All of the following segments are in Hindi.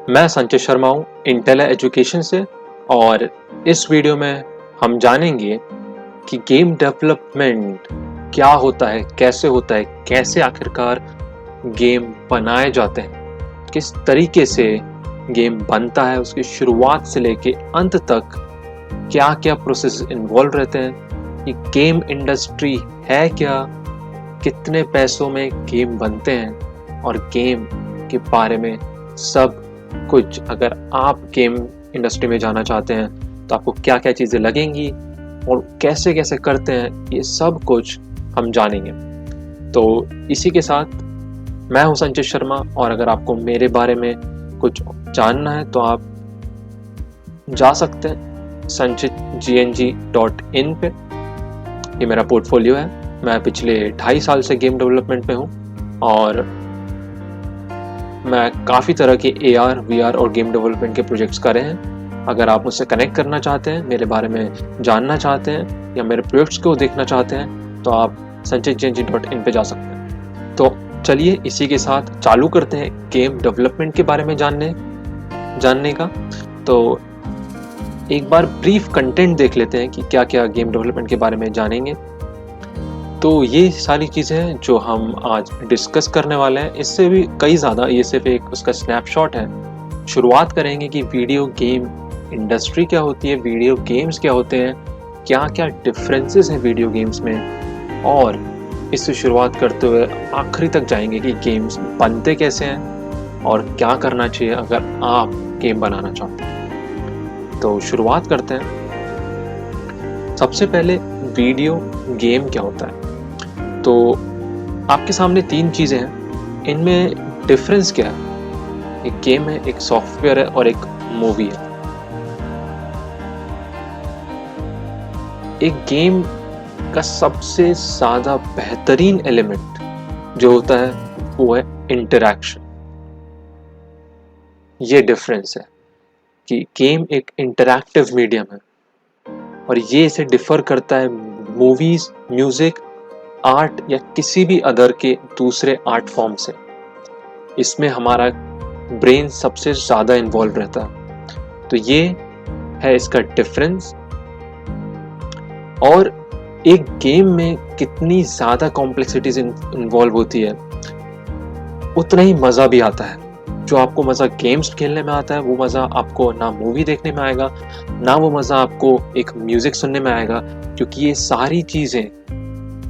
मैं संजय शर्मा हूँ इंटेल एजुकेशन से। और इस वीडियो में हम जानेंगे कि गेम डेवलपमेंट क्या होता है, कैसे आखिरकार गेम बनाए जाते हैं, किस तरीके से गेम बनता है, उसकी शुरुआत से लेके अंत तक क्या क्या प्रोसेस इन्वॉल्व रहते हैं, कि गेम इंडस्ट्री है क्या, कितने पैसों में गेम बनते हैं और गेम के बारे में सब कुछ। अगर आप गेम इंडस्ट्री में जाना चाहते हैं तो आपको क्या क्या चीज़ें लगेंगी और कैसे कैसे करते हैं, ये सब कुछ हम जानेंगे। तो इसी के साथ मैं हूं संजय शर्मा, और अगर आपको मेरे बारे में कुछ जानना है तो आप जा सकते हैं sanchitgng.in पे। ये मेरा पोर्टफोलियो है। मैं पिछले 2.5 साल से गेम डेवलपमेंट में हूँ और मैं काफ़ी तरह के AR, VR और गेम डेवलपमेंट के प्रोजेक्ट्स करे हैं। अगर आप मुझसे कनेक्ट करना चाहते हैं, मेरे बारे में जानना चाहते हैं या मेरे प्रोजेक्ट्स को देखना चाहते हैं तो आप sanchitgng.in पे जा सकते हैं। तो चलिए इसी के साथ चालू करते हैं गेम डेवलपमेंट के बारे में जानने का। तो एक बार ब्रीफ कंटेंट देख लेते हैं कि क्या क्या गेम डेवलपमेंट के बारे में जानेंगे। तो ये सारी चीज़ें हैं जो हम आज डिस्कस करने वाले हैं। इससे भी कई ज़्यादा, ये सिर्फ एक उसका स्नैपशॉट है। शुरुआत करेंगे कि वीडियो गेम इंडस्ट्री क्या होती है, वीडियो गेम्स क्या होते हैं, क्या क्या डिफरेंसेस हैं वीडियो गेम्स में, और इससे शुरुआत करते हुए आखिरी तक जाएंगे कि गेम्स बनते कैसे हैं और क्या करना चाहिए अगर आप गेम बनाना चाहते हैं। तो शुरुआत करते हैं। सबसे पहले वीडियो गेम क्या होता है। तो आपके सामने 3 चीज़ें हैं, इनमें डिफरेंस क्या है। एक गेम है, एक सॉफ्टवेयर है और एक मूवी है। एक गेम का सबसे ज़्यादा बेहतरीन एलिमेंट जो होता है वो है इंटरैक्शन। ये डिफरेंस है कि गेम एक इंटरैक्टिव मीडियम है और ये इसे डिफर करता है मूवीज, म्यूजिक, आर्ट या किसी भी अदर के दूसरे आर्ट फॉर्म से। इसमें हमारा ब्रेन सबसे ज़्यादा इन्वॉल्व रहता है। तो ये है इसका डिफरेंस। और एक गेम में कितनी ज़्यादा कॉम्प्लेक्सिटीज इन्वॉल्व होती है, उतना ही मज़ा भी आता है। जो आपको मज़ा गेम्स खेलने में आता है वो मज़ा आपको ना मूवी देखने में आएगा, ना वो मज़ा आपको एक म्यूज़िक सुनने में आएगा, क्योंकि ये सारी चीज़ें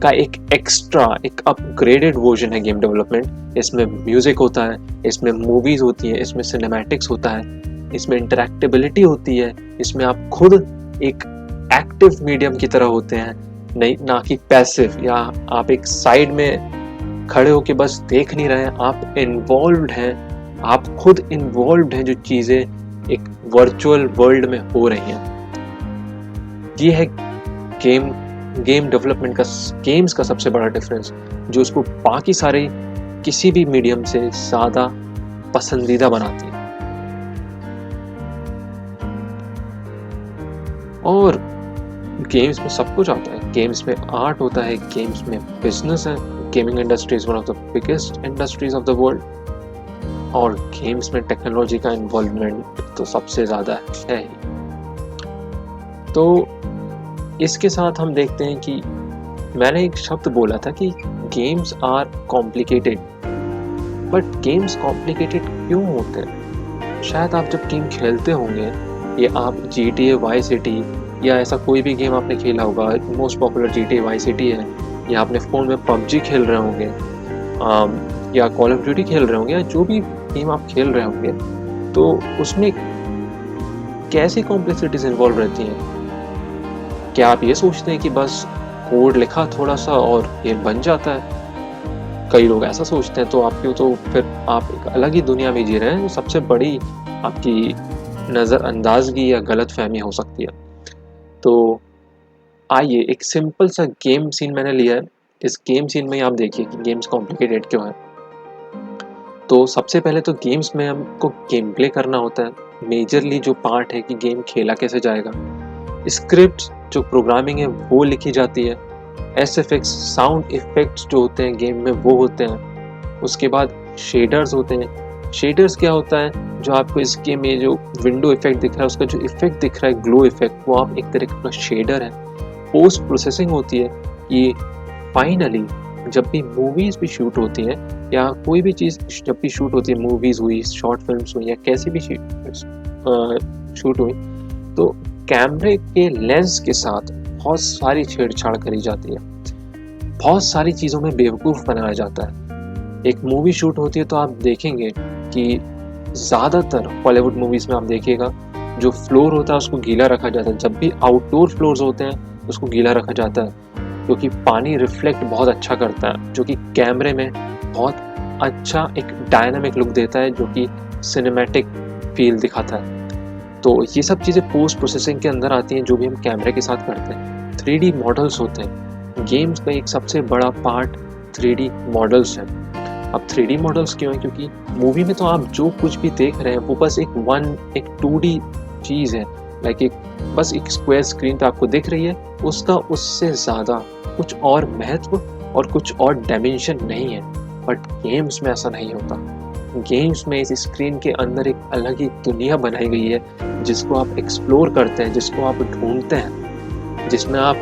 का एक एक्स्ट्रा, एक अपग्रेडेड वर्जन है गेम डेवलपमेंट। इसमें म्यूज़िक होता है, इसमें मूवीज़ होती हैं, इसमें सिनेमैटिक्स होता है, इसमें इंटरैक्टिबिलिटी होती है, इसमें आप खुद एक एक्टिव मीडियम की तरह होते हैं, नहीं ना कि पैसिव, या आप एक साइड में खड़े होके बस देख नहीं रहे हैं, आप इन्वॉल्व्ड हैं, आप खुद इन्वॉल्व्ड हैं जो चीज़ें एक वर्चुअल वर्ल्ड में हो रही हैं। ये है गेम डेवलपमेंट का, गेम्स का सबसे बड़ा डिफरेंस, जो उसको बाकी सारे किसी भी मीडियम से ज़्यादा पसंदीदा बनाती है। और गेम्स में सब कुछ आता है। गेम्स में आर्ट होता है, गेम्स में बिजनेस है। Gaming industry is one of the biggest industries of the world. और गेम्स में टेक्नोलॉजी का इन्वॉल्वमेंट तो सबसे ज़्यादा है ही। तो इसके साथ हम देखते हैं कि मैंने एक शब्द बोला था कि games are complicated, but games complicated क्यों होते हैं? शायद आप जब गेम खेलते होंगे, ये आप GTA Vice City या ऐसा कोई भी गेम आपने खेला होगा, most popular GTA Vice City है, या आपने फ़ोन में PUBG खेल रहे होंगे, या कॉल ऑफ ड्यूटी खेल रहे होंगे, या जो भी गेम आप खेल रहे होंगे, तो उसमें कैसी कॉम्प्लेक्सिटीज इन्वॉल्व रहती हैं। क्या आप ये सोचते हैं कि बस कोड लिखा थोड़ा सा और ये बन जाता है? कई लोग ऐसा सोचते हैं। तो आपकी तो फिर आप एक अलग ही दुनिया में जी रहे हैं। सबसे बड़ी आपकी नज़रअंदाजगी या गलतफहमी हो सकती है। तो आइए, एक सिंपल सा गेम सीन मैंने लिया है। इस गेम सीन में आप देखिए कि गेम्स कॉम्प्लिकेटेड क्यों है। तो सबसे पहले तो गेम्स में हमको गेम प्ले करना होता है। मेजरली जो पार्ट है कि गेम खेला कैसे जाएगा। स्क्रिप्ट जो प्रोग्रामिंग है वो लिखी जाती है। SFX साउंड इफेक्ट्स जो होते हैं गेम में वो होते हैं। उसके बाद शेडर्स होते हैं। शेडर्स क्या होता है? जो आपको इस गेम में जो विंडो इफेक्ट दिख रहा है, उसका जो इफेक्ट दिख रहा है ग्लो इफेक्ट, वो आप एक तरह का शेडर है। पोस्ट प्रोसेसिंग होती है कि फाइनली जब भी मूवीज़ भी शूट होती हैं या कोई भी चीज़ जब भी शूट होती है, मूवीज़ हुई, शॉर्ट फिल्म्स हुई या कैसी भी शूट हुई, तो कैमरे के लेंस के साथ बहुत सारी छेड़छाड़ करी जाती है, बहुत सारी चीज़ों में बेवकूफ़ बनाया जाता है। एक मूवी शूट होती है तो आप देखेंगे कि ज़्यादातर हॉलीवुड मूवीज़ में आप देखिएगा जो फ्लोर होता है उसको गीला रखा जाता है। जब भी आउटडोर फ्लोर्स होते हैं उसको गीला रखा जाता है, क्योंकि पानी रिफ्लेक्ट बहुत अच्छा करता है, जो कि कैमरे में बहुत अच्छा एक डायनामिक लुक देता है, जो कि सिनेमैटिक फील दिखाता है। तो ये सब चीज़ें पोस्ट प्रोसेसिंग के अंदर आती हैं, जो भी हम कैमरे के साथ करते हैं। 3D मॉडल्स होते हैं, गेम्स का एक सबसे बड़ा पार्ट 3D मॉडल्स है। अब 3D मॉडल्स क्यों है? क्योंकि मूवी में तो आप जो कुछ भी देख रहे हैं वो बस एक 2D चीज़ है, लाइक बस एक स्क्वायर स्क्रीन पे आपको दिख रही है, उसका उससे ज़्यादा कुछ और महत्व और कुछ और डायमेंशन नहीं है। बट गेम्स में ऐसा नहीं होता। गेम्स में इस स्क्रीन के अंदर एक अलग ही दुनिया बनाई गई है, जिसको आप एक्सप्लोर करते हैं, जिसको आप ढूंढते हैं, जिसमें आप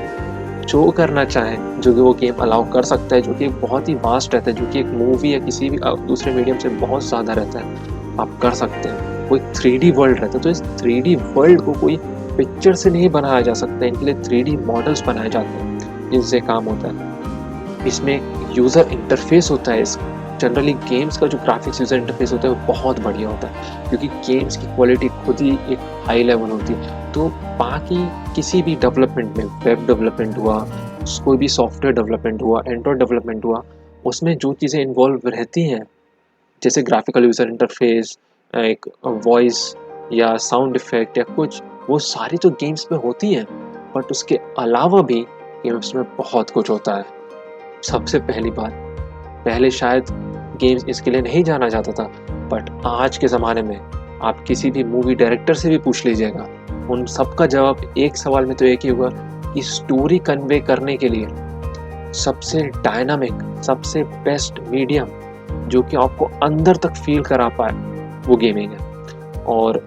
जो करना चाहें, जो कि वो गेम अलाउ कर सकता है, जो कि बहुत ही वास्ट रहता है, जो कि एक मूवी या किसी भी दूसरे मीडियम से बहुत ज़्यादा रहता है, आप कर सकते हैं। वो एक 3D वर्ल्ड रहता है। तो इस 3D वर्ल्ड को कोई पिक्चर से नहीं बनाया जा सकता, इनके लिए 3D मॉडल्स बनाए जाते हैं, जिनसे काम होता है। इसमें यूज़र इंटरफेस होता है। इस जनरली गेम्स का जो ग्राफिक्स यूज़र इंटरफेस होता है वो बहुत बढ़िया होता है, क्योंकि गेम्स की क्वालिटी खुद ही एक हाई लेवल होती है। तो बाकी किसी भी डेवलपमेंट में, वेब डेवलपमेंट हुआ, कोई भी सॉफ्टवेयर डेवलपमेंट हुआ, एंड्रॉयड डेवलपमेंट हुआ, उसमें जो चीज़ें इन्वॉल्व रहती हैं, जैसे ग्राफिकल यूज़र इंटरफेस, एक वॉइस या साउंड इफेक्ट या कुछ, वो सारी तो गेम्स में होती हैं। बट उसके अलावा भी गेम्स में बहुत कुछ होता है। सबसे पहली बात, पहले शायद गेम्स इसके लिए नहीं जाना जाता था, बट आज के ज़माने में आप किसी भी मूवी डायरेक्टर से भी पूछ लीजिएगा, उन सबका जवाब एक सवाल में तो एक ही होगा कि स्टोरी कन्वे करने के लिए सबसे डायनामिक, सबसे बेस्ट मीडियम जो कि आपको अंदर तक फील करा पाए, वो गेमिंग है। और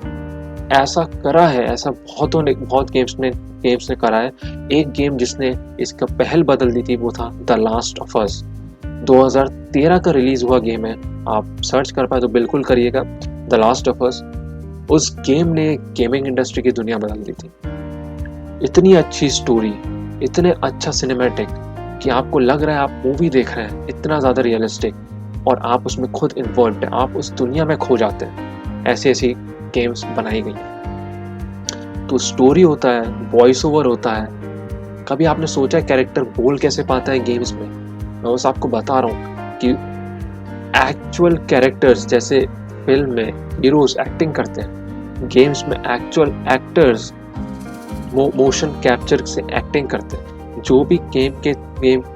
ऐसा करा है, ऐसा बहुत गेम्स ने करा है। एक गेम जिसने इसका पहल बदल दी थी वो था द लास्ट ऑफ अस। 2013 का रिलीज हुआ गेम है, आप सर्च कर पाए तो बिल्कुल करिएगा, द लास्ट ऑफ अस। उस गेम ने गेमिंग इंडस्ट्री की दुनिया बदल दी थी। इतनी अच्छी स्टोरी, इतने अच्छा सिनेमैटिक कि आपको लग रहा है आप मूवी देख रहे हैं, इतना ज़्यादा रियलिस्टिक, और आप उसमें खुद इन्वॉल्व हैं, आप उस दुनिया में खो जाते हैं। ऐसी ऐसी गेम्स बनाई गई हैं। तो स्टोरी होता है, वॉइस ओवर होता है। कभी आपने सोचा है कैरेक्टर बोल कैसे पाता है गेम्स में? मैं बस आपको बता रहा हूँ कि एक्चुअल कैरेक्टर्स, जैसे फिल्म में हीरोज एक्टिंग करते हैं, गेम्स में एक्चुअल एक्टर्स मोशन कैप्चर से एक्टिंग करते हैं। जो भी गेम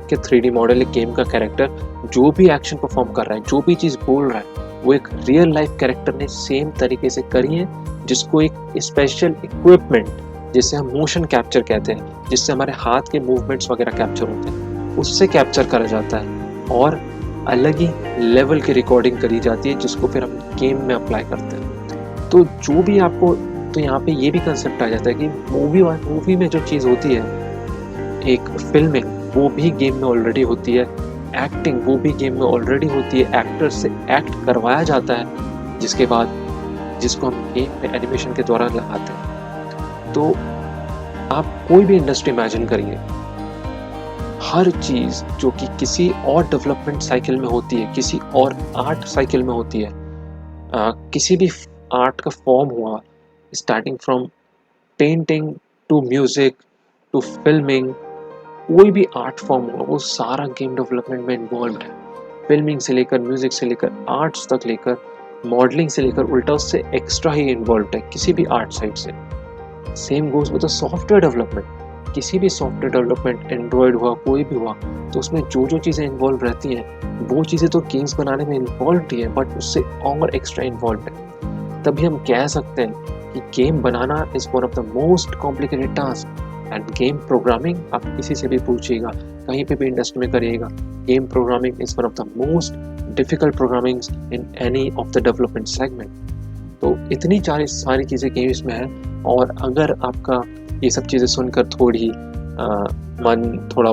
के 3D मॉडल, गेम का कैरेक्टर जो भी एक्शन परफॉर्म कर रहा है, जो भी चीज़ बोल रहा है, वो एक रियल लाइफ कैरेक्टर ने सेम तरीके से करी है, जिसको एक स्पेशल इक्विपमेंट, जिसे हम मोशन कैप्चर कहते हैं, जिससे हमारे हाथ के मूवमेंट्स वगैरह कैप्चर होते हैं, उससे कैप्चर करा जाता है और अलग ही लेवल की रिकॉर्डिंग करी जाती है, जिसको फिर हम गेम में अप्लाई करते हैं। तो जो भी आपको, तो यहाँ पे ये भी कंसेप्ट आ जाता है कि मूवी में जो चीज़ होती है, एक फिल्मिंग, वो भी गेम में ऑलरेडी होती है, एक्टिंग वो भी गेम में ऑलरेडी होती है, एक्टर से एक्ट करवाया जाता है, जिसके बाद जिसको हम गेम में एनिमेशन के दौरान लगाते हैं। तो आप कोई भी इंडस्ट्री इमेजिन करिए, हर चीज़ जो कि किसी और डेवलपमेंट साइकिल में होती है, किसी और आर्ट साइकिल में होती है, किसी भी आर्ट का फॉर्म हुआ, starting from painting to music to filming, कोई भी आर्ट फॉर्म हुआ, वो सारा गेम डेवलपमेंट में इन्वॉल्व है। फिल्मिंग से लेकर, म्यूज़िक से लेकर, आर्ट्स तक लेकर, मॉडलिंग से लेकर, उल्टा उससे एक्स्ट्रा ही इन्वॉल्व है किसी भी आर्ट साइड से। Same goes with the software development. किसी भी सॉफ्टवेयर डेवलपमेंट, एंड्रॉयड हुआ, कोई भी हुआ, तो उसमें जो जो चीज़ें इन्वॉल्व रहती हैं, वो चीज़ें तो गेम्स बनाने में इन्वॉल्व ही है, बट उससे और एक्स्ट्रा इन्वॉल्व है। तभी हम कह सकते हैं कि game banana is one of the most complicated task. End game programming, आप किसी से भी पूछिएगा, कहीं पे भी इंडस्ट्री में करिएगा, game programming is one of the most difficult programming in any of the development segment. तो इतनी सारी चीज़ें गेम्स में है। और अगर आपका ये सब चीज़ें सुनकर थोड़ी मन थोड़ा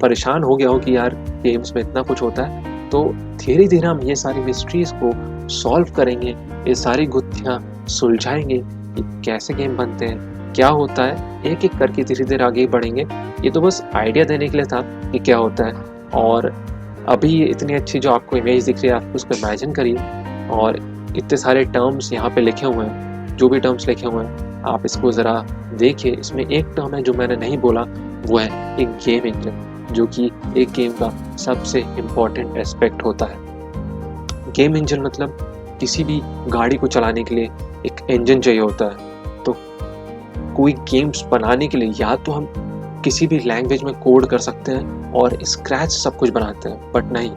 परेशान हो गया हो कि यार गेम्स में इतना कुछ होता है, तो धीरे धीरे हम ये सारी मिस्ट्रीज को सॉल्व करेंगे, ये सारी गुत्थियाँ सुलझाएंगे कि कैसे गेम बनते हैं, क्या होता है, एक एक करके धीरे धीरे आगे बढ़ेंगे। ये तो बस आइडिया देने के लिए था कि क्या होता है। और अभी ये इतनी अच्छी जो आपको इमेज दिख रही है, आप उसको इमेजिन करिए, और इतने सारे टर्म्स यहाँ पे लिखे हुए हैं, जो भी टर्म्स लिखे हुए हैं आप इसको ज़रा देखिए। इसमें एक टर्म है जो मैंने नहीं बोला, वो है एक गेम इंजन, जो कि एक गेम का सबसे इम्पॉर्टेंट एस्पेक्ट होता है। गेम इंजन मतलब किसी भी गाड़ी को चलाने के लिए एक इंजन चाहिए होता है। तो कोई गेम्स बनाने के लिए या तो हम किसी भी लैंग्वेज में कोड कर सकते हैं और स्क्रैच सब कुछ बनाते हैं, बट नहीं,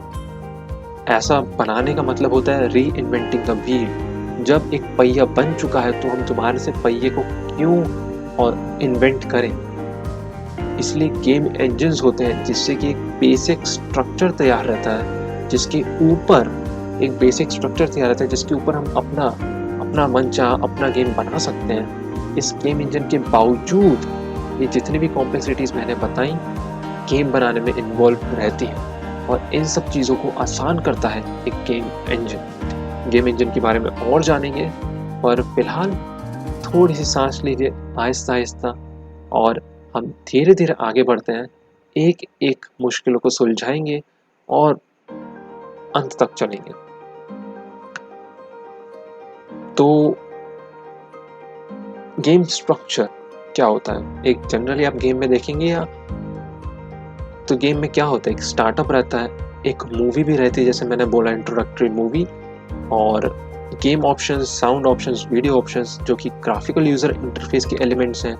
ऐसा बनाने का मतलब होता है री इन्वेंटिंग द व्हील। जब एक पहिया बन चुका है तो हम दोबारा से पहिए को क्यों और इन्वेंट करें। इसलिए गेम इंजन्स होते हैं जिससे कि एक बेसिक स्ट्रक्चर तैयार रहता है, जिसके ऊपर एक बेसिक स्ट्रक्चर तैयार रहता है जिसके ऊपर हम अपना मनचाहा अपना गेम बना सकते हैं। इस गेम इंजन के बावजूद ये जितनी भी कॉम्प्लेक्सिटीज़ मैंने बताई गेम बनाने में इन्वॉल्व रहती हैं, और इन सब चीज़ों को आसान करता है एक गेम इंजन। गेम इंजन के बारे में और जानेंगे, पर फिलहाल थोड़ी सी सांस लीजिए आहिस्ता आहिस्ता, और हम धीरे धीरे आगे बढ़ते हैं, एक एक मुश्किलों को सुलझाएंगे और अंत तक चलेंगे। तो गेम स्ट्रक्चर क्या होता है, एक जनरली आप गेम में देखेंगे या तो गेम में क्या होता है, एक स्टार्टअप रहता है, एक मूवी भी रहती है, जैसे मैंने बोला इंट्रोडक्टरी मूवी, और game options, sound options, video options, जो कि ग्राफिकल यूजर इंटरफेस के एलिमेंट्स हैं,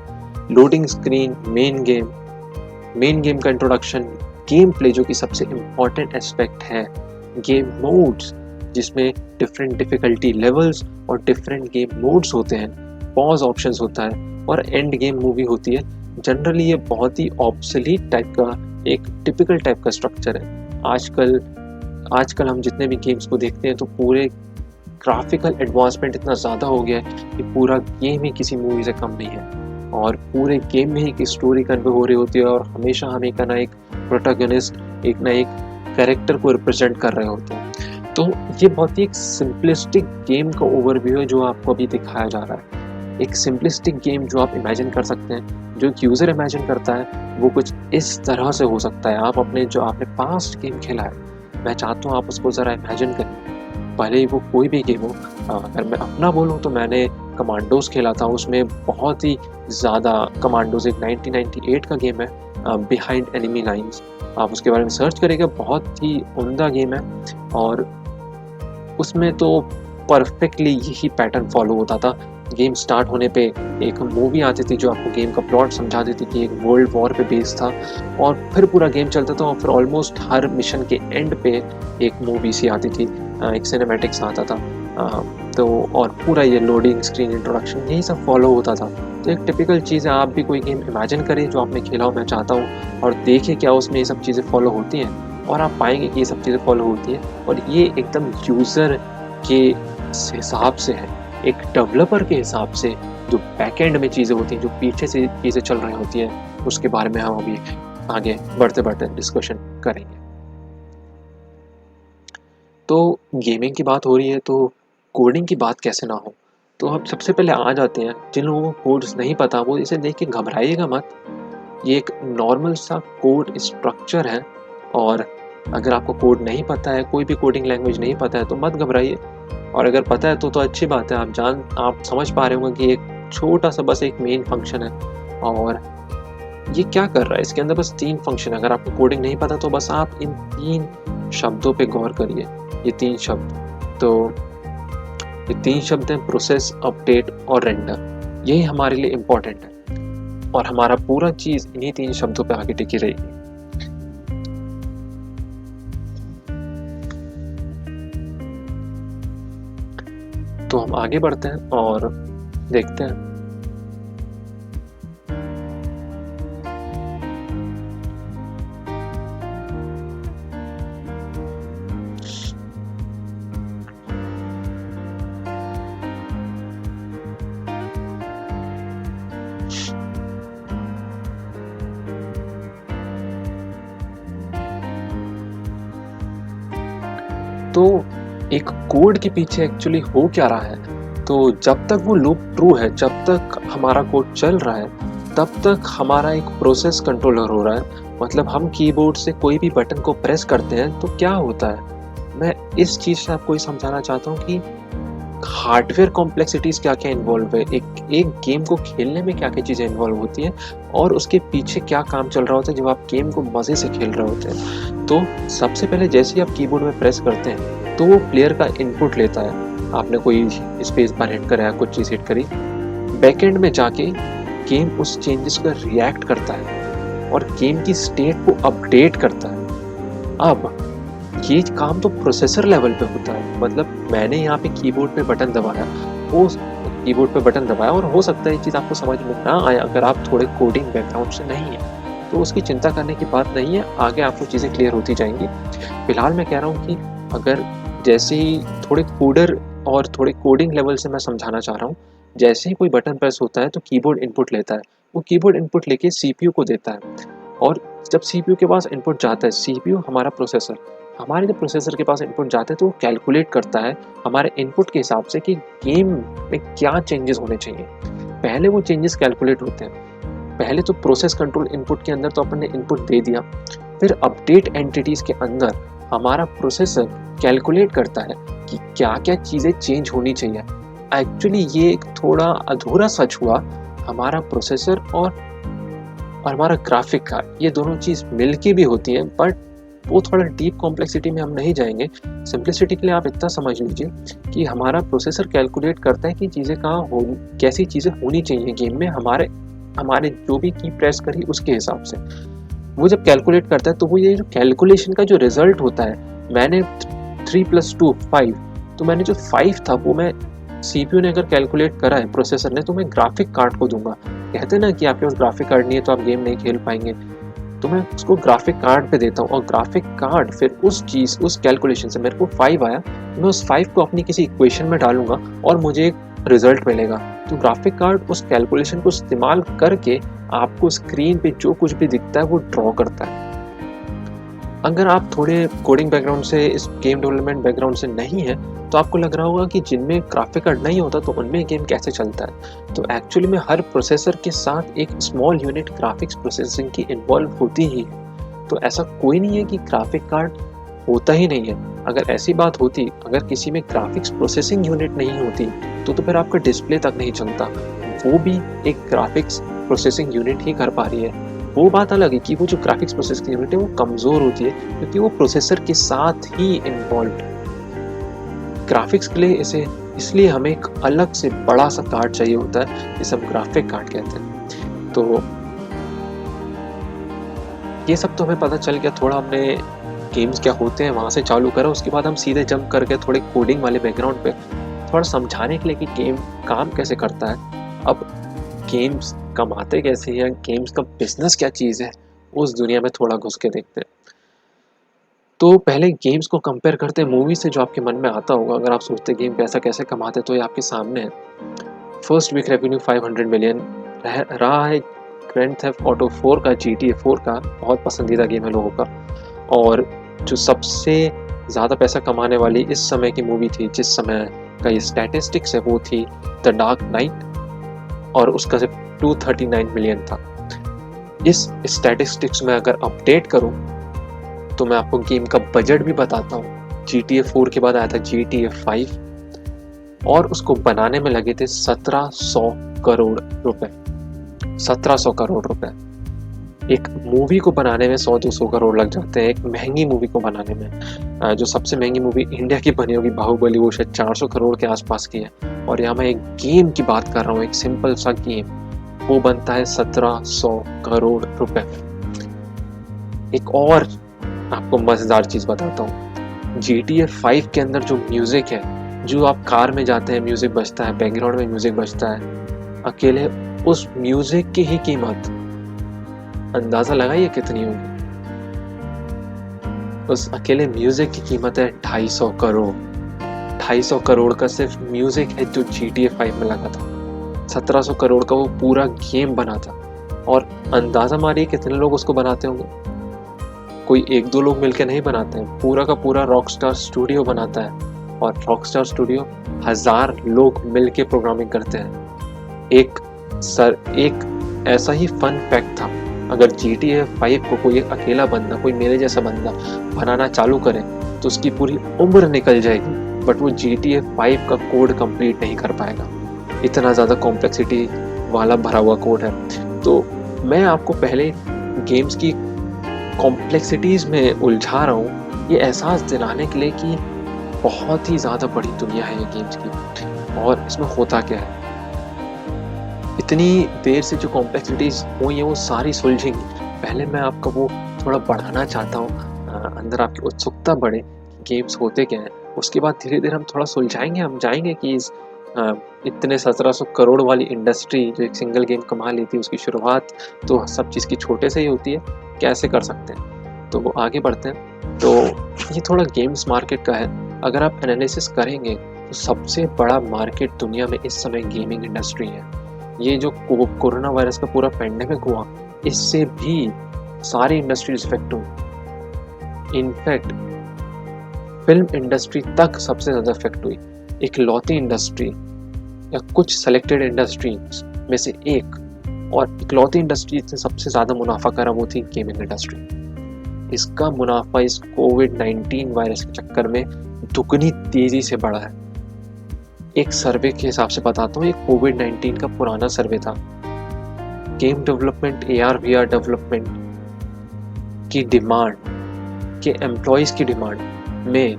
लोडिंग स्क्रीन, मेन गेम का इंट्रोडक्शन, गेम प्ले जो कि सबसे इम्पॉर्टेंट एस्पेक्ट है, गेम मोड्स जिसमें डिफरेंट डिफिकल्टी लेवल्स और डिफरेंट गेम मोड्स होते हैं, पॉज ऑप्शंस होता है, और एंड गेम मूवी होती है। जनरली ये बहुत ही ऑब्सोलीट टाइप का, एक टिपिकल टाइप का स्ट्रक्चर है। आजकल हम जितने भी गेम्स को देखते हैं तो पूरे ग्राफिकल एडवांसमेंट इतना ज़्यादा हो गया है कि पूरा गेम ही किसी मूवी से कम नहीं है, और पूरे गेम में ही एक स्टोरी कन्वे हो रही होती है, और हमेशा हम एक ना एक प्रोटैगनिस्ट, एक ना एक कैरेक्टर को रिप्रेजेंट कर रहे होते हैं। तो ये बहुत ही एक सिंपलिस्टिक गेम का ओवरव्यू है जो आपको अभी दिखाया जा रहा है। एक सिंपलिस्टिक गेम जो आप इमेजिन कर सकते हैं, जो एक यूज़र इमेजिन करता है, वो कुछ इस तरह से हो सकता है। आप अपने जो आपने पास्ट गेम खेला है, मैं चाहता हूँ आप उसको ज़रा इमेजिन करें, भले ही वो कोई भी गेम हो। अगर मैं अपना बोलूँ तो मैंने कमांडोज़ खेला था, उसमें बहुत ही ज़्यादा कमांडोज़ एक 1998 का गेम है, बिहाइंड एनिमी लाइन्स, आप उसके बारे में सर्च करेंगे, बहुत ही उम्दा गेम है। और उसमें तो परफेक्टली यही पैटर्न फॉलो होता था। गेम स्टार्ट होने पे एक मूवी आती थी जो आपको गेम का प्लॉट समझा देती थी, एक वर्ल्ड वॉर पे बेस्ड था, और फिर पूरा गेम चलता था, और फिर ऑलमोस्ट हर मिशन के एंड पे एक मूवी सी आती थी, एक सिनेमैटिक्स आता था। तो और पूरा ये लोडिंग स्क्रीन, इंट्रोडक्शन, यही सब फॉलो होता था। तो एक टिपिकल चीज़ है, आप भी कोई गेम इमेजिन करें जो आपने खेला हो, मैं चाहता हूँ, और देखिए क्या उसमें ये सब चीज़ें फॉलो होती हैं, और आप पाएंगे कि ये सब चीज़ें फॉलो होती हैं, और ये एकदम यूज़र के हिसाब से है, एक डेवलपर के हिसाब से, जो बैकएंड में चीज़ें होती हैं, जो पीछे से चीज़ें चल रही होती हैं, उसके बारे में हम अभी आगे बढ़ते बढ़ते डिस्कशन करेंगे। तो गेमिंग की बात हो रही है तो कोडिंग की बात कैसे ना हो। तो हम सबसे पहले आ जाते हैं, जिन लोगों को कोड्स नहीं पता वो इसे देख के घबराइएगा मत। ये एक नॉर्मल सा कोड स्ट्रक्चर है, और अगर आपको कोड नहीं पता है, कोई भी कोडिंग लैंग्वेज नहीं पता है, तो मत घबराइए। और अगर पता है तो अच्छी बात है, आप समझ पा रहे होंगे कि एक छोटा सा बस एक मेन फंक्शन है, और ये क्या कर रहा है, इसके अंदर बस 3 फंक्शन है। अगर आपको कोडिंग नहीं पता तो बस आप इन 3 शब्दों पे गौर करिए। ये 3 शब्द, तो ये 3 शब्द हैं, प्रोसेस, अपडेट और रेंडर। यही हमारे लिए इम्पोर्टेंट है, और हमारा पूरा चीज़ इन्हीं 3 शब्दों पे आगे टिकी रहेगी। तो हम आगे बढ़ते हैं और देखते हैं। तो एक कोड के पीछे एक्चुअली हो क्या रहा है, तो जब तक वो लूप ट्रू है, जब तक हमारा कोड चल रहा है, तब तक हमारा एक प्रोसेस कंट्रोलर हो रहा है। मतलब हम कीबोर्ड से कोई भी बटन को प्रेस करते हैं तो क्या होता है, मैं इस चीज़ से आपको ये समझाना चाहता हूँ कि हार्डवेयर कॉम्प्लेक्सिटीज़ क्या-क्या इन्वॉल्व है, एक गेम को खेलने में क्या-क्या चीज़ें इन्वॉल्व होती हैं और उसके पीछे क्या काम चल रहा होता है जब आप गेम को मज़े से खेल रहे होते हैं। तो सबसे पहले जैसे ही आप कीबोर्ड में प्रेस करते हैं तो वो प्लेयर का इनपुट लेता है, आपने कोई स्पेस बार हिट कराया, कुछ चीज़ हिट करी, बैकएंड में जाके गेम उस चेंजेस का रिएक्ट करता है और गेम की स्टेट को अपडेट करता है। अब ये काम तो प्रोसेसर लेवल पे होता है, मतलब मैंने यहाँ पे कीबोर्ड पे बटन दबाया, वो कीबोर्ड पे बटन दबाया और हो सकता है ये चीज़ आपको समझ में ना आए अगर आप थोड़े कोडिंग बैकग्राउंड से नहीं हैं, तो उसकी चिंता करने की बात नहीं है, आगे आपको चीज़ें क्लियर होती जाएंगी। फिलहाल मैं कह रहा हूँ कि अगर जैसे ही थोड़े कोडर और थोड़े कोडिंग लेवल से मैं समझाना चाह रहा हूँ, जैसे ही कोई बटन प्रेस होता है तो कीबोर्ड इनपुट लेता है, वो कीबोर्ड इनपुट लेके सीपीयू को देता है और जब सीपीयू के पास इनपुट जाता है, सीपीयू हमारा प्रोसेसर, हमारे जब प्रोसेसर के पास इनपुट जाते हैं तो वो कैलकुलेट करता है हमारे इनपुट के हिसाब से कि गेम में क्या चेंजेस होने चाहिए। पहले वो चेंजेस कैलकुलेट होते हैं, पहले तो प्रोसेस कंट्रोल इनपुट के अंदर तो अपन ने इनपुट दे दिया, फिर अपडेट एंटिटीज़ के अंदर हमारा प्रोसेसर कैलकुलेट करता है कि क्या क्या चीज़ें चेंज होनी चाहिए। एक्चुअली ये एक थोड़ा अधूरा सच हुआ, हमारा प्रोसेसर और हमारा ग्राफिक कार्ड, ये दोनों चीज़ मिलके भी होती हैं, बट वो थोड़ा डीप कॉम्प्लेक्सिटी में हम नहीं जाएंगे। सिंप्लिसिटी के लिए आप इतना समझ लीजिए कि हमारा प्रोसेसर कैलकुलेट करता है कि चीज़ें कहाँ हो, कैसी चीज़ें होनी चाहिए गेम में, हमारे जो भी की प्रेस करी उसके हिसाब से वो जब कैलकुलेट करता है तो वो ये जो कैलकुलेशन का जो रिजल्ट होता है, मैंने 3 + 2 5, तो मैंने जो 5 था वो मैं सीपीयू ने अगर कैलकुलेट करा है प्रोसेसर ने, तो मैं ग्राफिक कार्ड को दूंगा। कहते हैं ना कि आपके पास ग्राफिक कार्ड नहीं है तो आप गेम नहीं खेल पाएंगे, तो मैं उसको ग्राफिक कार्ड पे देता हूँ और ग्राफिक कार्ड फिर उस कैलकुलेशन से मेरे को 5 आया तो मैं उस 5 को अपनी किसी इक्वेशन में डालूंगा और मुझे एक रिजल्ट मिलेगा। तो ग्राफिक कार्ड उस कैलकुलेशन को इस्तेमाल करके आपको स्क्रीन पे जो कुछ भी दिखता है वो ड्रॉ करता है। अगर आप थोड़े कोडिंग बैकग्राउंड से, इस गेम डेवलपमेंट बैकग्राउंड से नहीं है, तो आपको लग रहा होगा कि जिनमें ग्राफिक कार्ड नहीं होता तो उनमें गेम कैसे चलता है। तो एक्चुअली में हर प्रोसेसर के साथ एक स्मॉल यूनिट ग्राफिक्स प्रोसेसिंग की इन्वॉल्व होती ही है। तो ऐसा कोई नहीं है कि ग्राफिक कार्ड होता ही नहीं है। अगर ऐसी बात होती, अगर किसी में ग्राफिक्स प्रोसेसिंग यूनिट नहीं होती तो फिर आपका डिस्प्ले तक नहीं चलता, वो भी एक ग्राफिक्स प्रोसेसिंग यूनिट ही कर पा रही है। वो बात अलग है कि वो जो ग्राफिक्स प्रोसेसिंग यूनिट है वो कमज़ोर होती है क्योंकि वो प्रोसेसर के साथ ही इन्वॉल्व। ग्राफिक्स के लिए इसलिए हमें एक अलग से बड़ा सा कार्ड चाहिए होता है, जिसे हम ग्राफिक कार्ड कहते हैं। तो ये सब तो हमें पता चल गया, थोड़ा हमने गेम्स क्या होते हैं वहाँ से चालू करा, उसके बाद हम सीधे जंप कर गए थोड़े कोडिंग वाले बैकग्राउंड पे, थोड़ा समझाने के लिए कि गेम काम कैसे करता है। अब गेम्स कमाते कैसे हैं, गेम्स का बिजनेस क्या चीज़ है, उस दुनिया में थोड़ा घुस के देखते हैं। तो पहले गेम्स को कंपेयर करते हैं मूवी से, जो आपके मन में आता होगा। अगर आप सोचते गेम पैसा कैसे कमाते तो ये आपके सामने है। फर्स्ट वीक रेवेन्यू 500 मिलियन रहा है ग्रैंड थेफ्ट ऑटो 4 का, GTA 4 का बहुत पसंदीदा गेम है लोगों का। और जो सबसे ज़्यादा पैसा कमाने वाली इस समय की मूवी थी, जिस समय का ये स्टैटिस्टिक्स है, वो थी द डार्क नाइट और उसका सिर्फ 239 मिलियन था। इस स्टैटिस्टिक्स में अगर अपडेट करूं तो मैं आपको गेम का बजट भी बताता हूँ। GTA 4 के बाद आया था GTA 5 और उसको बनाने में लगे थे 1700 करोड़ रुपए। 1700 करोड़ रुपए। एक मूवी को बनाने में 100-200 करोड़ लग जाते हैं, एक महंगी मूवी को बनाने में। जो सबसे महंगी मूवी इंडिया की बनी होगी बाहुबली, वो शायद 400 करोड़ के आसपास की है। और यहाँ मैं एक गेम की बात कर रहा हूँ, एक सिंपल सा गेम, वो बनता है 1700 करोड़ रुपए। एक और आपको मजेदार चीज बताता हूँ, GTA 5 के अंदर जो म्यूजिक है, जो आप कार में जाते हैं म्यूजिक बजता है, बैकग्राउंड में म्यूजिक बजता है, अकेले उस म्यूजिक की ही कीमत अंदाजा लगाइए कितनी होगी। उस अकेले म्यूजिक की कीमत है 250 करोड़। 250 करोड़ का सिर्फ म्यूजिक है जो GTA 5 में लगा था। 1700 करोड़ का वो पूरा गेम बना था। और अंदाजा मारिए कितने लोग उसको बनाते होंगे। कोई एक दो लोग मिलकर नहीं बनाते हैं, पूरा का पूरा रॉकस्टार स्टूडियो बनाता है, और रॉकस्टार स्टूडियो 1000 लोग मिलके प्रोग्रामिंग करते हैं। एक ऐसा ही फन फैक्ट था, अगर GTA 5 को कोई एक अकेला बंदा, कोई मेरे जैसा बंदा बनाना चालू करे तो उसकी पूरी उम्र निकल जाएगी, बट वो GTA 5 का कोड कंप्लीट नहीं कर पाएगा। इतना ज़्यादा कॉम्प्लेक्सिटी वाला भरा हुआ कोड है। तो मैं आपको पहले गेम्स की कॉम्प्लेक्सिटीज़ में उलझा रहा हूँ ये एहसास दिलाने के लिए कि बहुत ही ज़्यादा बड़ी दुनिया है ये गेम्स की, और इसमें होता क्या है। इतनी देर से जो कॉम्प्लेक्सिटीज़ हुई हैं वो सारी सुलझेंगी। पहले मैं आपका वो थोड़ा बढ़ाना चाहता हूँ, अंदर आपकी उत्सुकता बढ़े, गेम्स होते क्या हैं। उसके बाद धीरे धीरे हम थोड़ा सुलझाएंगे, हम जाएंगे कि इस इतने 1700 करोड़ वाली इंडस्ट्री जो एक सिंगल गेम कमा लेती है, उसकी शुरुआत तो सब चीज़ की छोटे से ही होती है, कैसे कर सकते हैं। तो वो आगे बढ़ते हैं। तो ये थोड़ा गेम्स मार्केट का है। अगर आप एनालिसिस करेंगे तो सबसे बड़ा मार्केट दुनिया में इस समय गेमिंग इंडस्ट्री है। ये जो कोरोना वायरस का पूरा पैंडेमिक हुआ, इससे भी सारी इंडस्ट्रीज इफेक्ट हुई। इनफैक्ट फिल्म इंडस्ट्री तक सबसे ज़्यादा इफेक्ट हुई। इकलौती इंडस्ट्री या कुछ सेलेक्टेड इंडस्ट्रीज में से एक, और इकलौती इंडस्ट्री से सबसे ज़्यादा मुनाफा करा वो थी गेमिंग इंडस्ट्री। इसका मुनाफा इस कोविड-19 वायरस के चक्कर में दुगनी तेज़ी से बढ़ा है। एक सर्वे के हिसाब से बताता हूँ, ये कोविड-19 का पुराना सर्वे था। गेम डेवलपमेंट, AR/VR डेवलपमेंट की डिमांड के एम्प्लॉयज़ की डिमांड में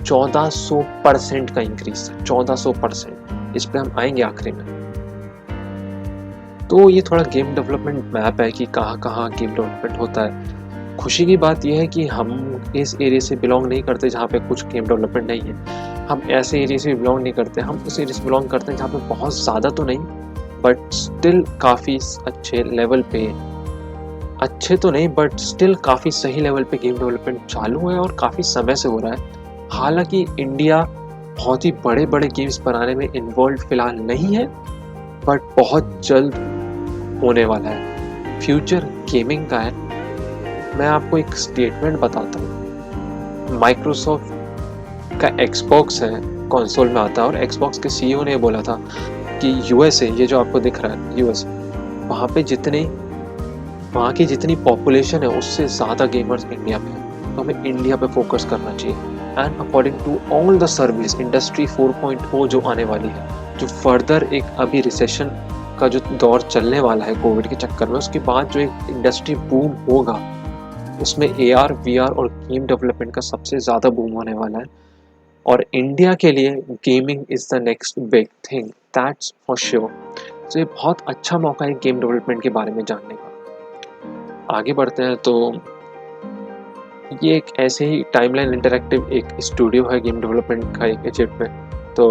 1400% का इंक्रीज था। 1400%। इस पे हम आएंगे आखिरी में। तो ये थोड़ा गेम डेवलपमेंट मैप है कि कहाँ कहाँ गेम डेवलपमेंट होता है। खुशी की बात यह है कि हम इस एरिया से बिलोंग नहीं करते जहाँ पे कुछ गेम डेवलपमेंट नहीं है। हम ऐसे एरिया से बिलोंग नहीं करते, हम उस एरिया से बिलोंग करते हैं जहाँ पे बहुत ज़्यादा तो नहीं, बट स्टिल काफ़ी अच्छे लेवल पे, अच्छे तो नहीं बट स्टिल काफ़ी सही लेवल पे गेम डेवलपमेंट चालू है और काफ़ी समय से हो रहा है। हालांकि इंडिया बहुत ही बड़े बड़े गेम्स बनाने में इन्वॉल्व फिलहाल नहीं है, बट बहुत जल्द होने वाला है। फ्यूचर गेमिंग का है। मैं आपको एक स्टेटमेंट बताता हूँ। माइक्रोसॉफ्ट का एक्सबॉक्स है, कंसोल में आता है, और एक्सबॉक्स के CEO ने बोला था कि USA, ये जो आपको दिख रहा है US, वहाँ की जितनी पॉपुलेशन है उससे ज़्यादा गेमर्स इंडिया में है, तो हमें इंडिया पे फोकस करना चाहिए। And according to all the service, industry 4.0 जो आने वाली है, जो फर्दर एक अभी रिसेशन का जो दौर चलने वाला है कोविड के चक्कर में, उसके बाद जो एक इंडस्ट्री बूम होगा उसमें AR/VR और गेम डेवलपमेंट का सबसे ज़्यादा बूम होने वाला है। और इंडिया के लिए gaming is the next big thing, that's for sure. तो ये बहुत अच्छा मौका है गेम डेवलपमेंट के बारे में जानने का। आगे बढ़ते हैं। तो ये एक ऐसे ही टाइमलाइन इंटरैक्टिव एक स्टूडियो है गेम डेवलपमेंट का एक इजिप्ट में। तो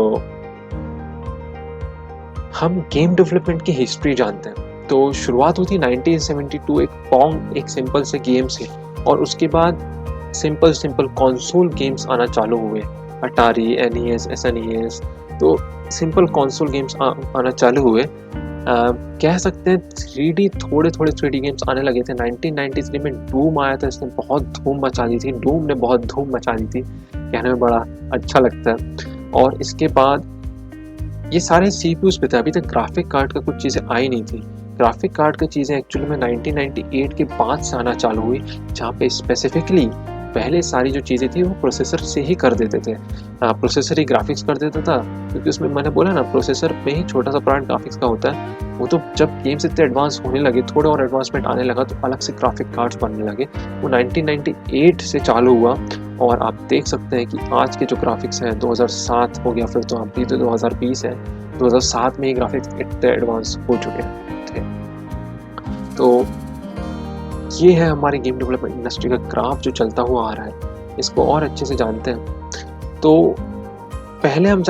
हम गेम डेवलपमेंट की हिस्ट्री जानते हैं। तो शुरुआत हुई थी 1972 एक पोंग, एक सिंपल से गेम से, और उसके बाद सिंपल कंसोल गेम्स आना चालू हुए। अटारी, NES, SNES, तो सिंपल कंसोल गेम्स आना चालू हुए। कह सकते हैं 3D, थोड़े 3D गेम्स आने लगे थे। 1993 में डूम आया था, इसने बहुत धूम मचा दी थी। डूम ने बहुत धूम मचा दी थी, कहने में बड़ा अच्छा लगता है। और इसके बाद ये सारे CPUs पे थे, अभी तक ग्राफिक कार्ड का कुछ चीज़ें आई नहीं थी। ग्राफिक कार्ड की चीज़ें एक्चुअली में 1998 के बाद से आना चालू हुई, जहाँ पे स्पेसिफिकली पहले सारी जो चीज़ें थी वो प्रोसेसर से ही कर देते थे। प्रोसेसर ही ग्राफिक्स कर देता था, क्योंकि उसमें मैंने बोला ना, प्रोसेसर में ही छोटा सा पार्ट ग्राफिक्स का होता है। वो तो जब गेम्स इतने एडवांस होने लगे, थोड़े और एडवांसमेंट आने लगा, तो अलग से ग्राफिक कार्ड्स बनने लगे। वो 1998 से चालू हुआ, और आप देख सकते हैं कि आज के जो ग्राफिक्स हैं, 2007 हो गया, फिर तो अभी तो 2020 है, 2007 में ही ग्राफिक्स इतने एडवांस हो चुके थे। तो ये है हमारी गेम डेवलपमेंट इंडस्ट्री का ग्राफ जो चलता हुआ आ रहा है। इसको और अच्छे से जानते हैं। तो पहले हम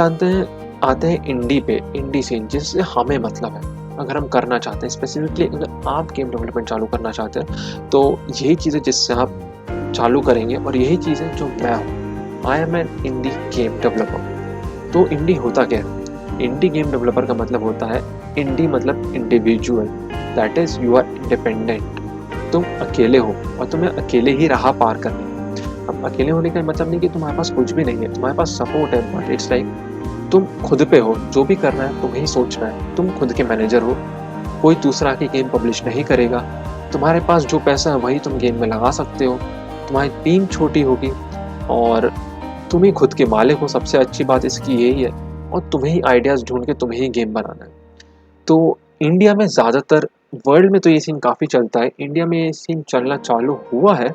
आते हैं इंडी सीन, जिससे हमें मतलब है। अगर हम करना चाहते हैं स्पेसिफिकली, अगर आप गेम डेवलपमेंट चालू करना चाहते हैं, तो यही चीज़ें जिससे आप चालू करेंगे, और यही चीज़ें जो मैं हूँ, I am an indie game developer. तो इंडी होता क्या है? इंडी गेम डेवलपर का मतलब होता है, इंडी मतलब individual, that is you are independent. तुम अकेले हो और तुम्हें अकेले ही राह पार करनी है। अब अकेले होने का मतलब नहीं कि तुम्हारे पास कुछ भी नहीं है, तुम्हारे पास सपोर्ट है, बट इट्स लाइक तुम खुद पे हो, जो भी करना है तुम्हें ही सोचना है, तुम खुद के मैनेजर हो, कोई दूसरा आके गेम पब्लिश नहीं करेगा, तुम्हारे पास जो पैसा है वही तुम गेम में लगा सकते हो, तुम्हारी टीम छोटी होगी और तुम ही खुद के मालिक हो। सबसे अच्छी बात इसकी यही है, और तुम्हें ही आइडियाज़ ढूंढ के तुम्हें ही गेम बनाना है। तो इंडिया में ज़्यादातर, वर्ल्ड में तो ये सीन काफ़ी चलता है, इंडिया में ये सीन चलना चालू हुआ है।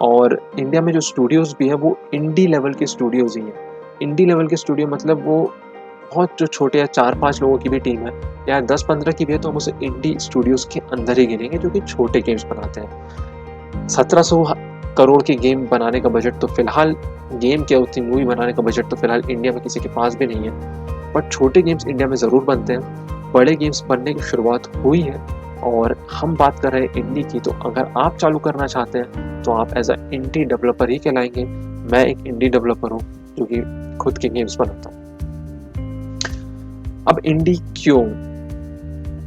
और इंडिया में जो स्टूडियोज़ भी हैं वो इंडी लेवल के स्टूडियोज़ ही हैं। इंडी लेवल के स्टूडियो मतलब वो बहुत जो छोटे या 4-5 लोगों की भी टीम है या 10-15 की भी है तो हम उसे इंडी स्टूडियोज़ के अंदर ही गिनेंगे, जो कि छोटे गेम्स बनाते हैं। 1700 करोड़ के गेम बनाने का बजट तो फिलहाल, गेम क्या होती है, मूवी बनाने का बजट तो फिलहाल इंडिया में किसी के पास भी नहीं है, बट छोटे गेम्स इंडिया में ज़रूर बनते हैं। बड़े गेम्स बनने की शुरुआत हुई है और हम बात कर रहे हैं इंडी की। तो अगर आप चालू करना चाहते हैं तो आप एज अ इंडी डेवलपर ही कहलाएंगे। मैं एक इंडी डेवलपर हूँ जो कि खुद के गेम्स बनाता हूँ। अब इंडी क्यों?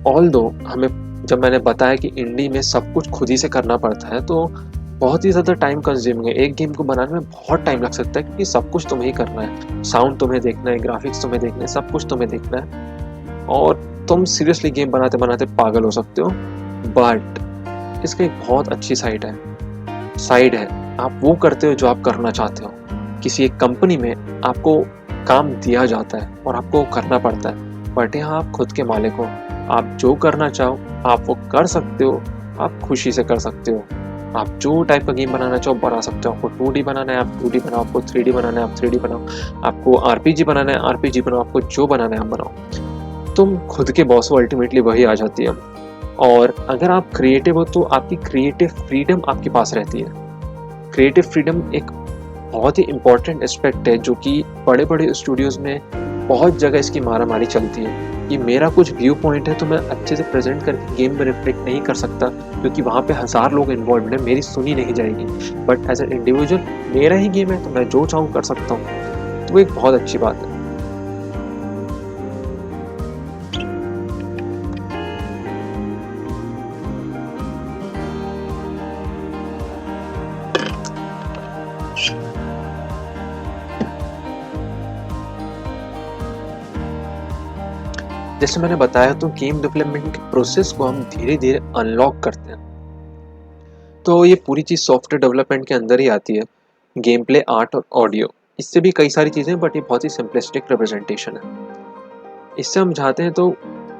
ऑल्दो हमें, जब मैंने बताया कि इंडी में सब कुछ खुद ही से करना पड़ता है तो बहुत ही ज़्यादा टाइम कंज्यूमिंग है। एक गेम को बनाने में बहुत टाइम लग सकता है क्योंकि सब कुछ तुम्हें ही करना है, साउंड तुम्हें देखना है, ग्राफिक्स तुम्हें देखना है, सब कुछ तुम्हें देखना है और तुम सीरियसली गेम बनाते बनाते पागल हो सकते हो। बट इसका एक बहुत अच्छी साइड है, आप वो करते हो जो आप करना चाहते हो। किसी एक कंपनी में आपको काम दिया जाता है और आपको करना पड़ता है, बट यहाँ आप खुद के मालिक हो, आप जो करना चाहो आप वो कर सकते हो, आप खुशी से कर सकते हो। आप जो टाइप का गेम बनाना चाहो बना सकते हो। आपको 2D बनाना है आप 2D बनाओ, आपको 3D बनाना है आप 3D बनाओ, आपको RPG बनाना है RPG बनाओ, आपको जो बनाना है आप बनाओ। तुम खुद के बॉस हो, अल्टीमेटली वही आ जाती है। और अगर आप क्रिएटिव हो तो आपकी क्रिएटिव फ्रीडम आपके पास रहती है। क्रिएटिव फ्रीडम एक बहुत ही इम्पॉर्टेंट एस्पेक्ट है जो कि बड़े बड़े स्टूडियोज़ में बहुत जगह इसकी मारामारी चलती है कि मेरा कुछ व्यू पॉइंट है तो मैं अच्छे से प्रेजेंट करके गेम में रिफ्लेक्ट नहीं कर सकता क्योंकि वहाँ पे 1000 लोग इन्वॉल्व है, मेरी सुनी नहीं जाएगी। बट एज ए इंडिविजुअल मेरा ही गेम है तो मैं जो चाहूँ कर सकता हूँ, तो वो एक बहुत अच्छी बात है। जैसे मैंने बताया तो गेम डेवलपमेंट के प्रोसेस को हम धीरे धीरे अनलॉक करते हैं, तो ये पूरी चीज़ सॉफ्टवेयर डेवलपमेंट के अंदर ही आती है। गेम प्ले, आर्ट और ऑडियो, इससे भी कई सारी चीज़ें, बट ये बहुत ही सिंपलिस्टिक रिप्रेजेंटेशन है। इससे हम चाहते हैं तो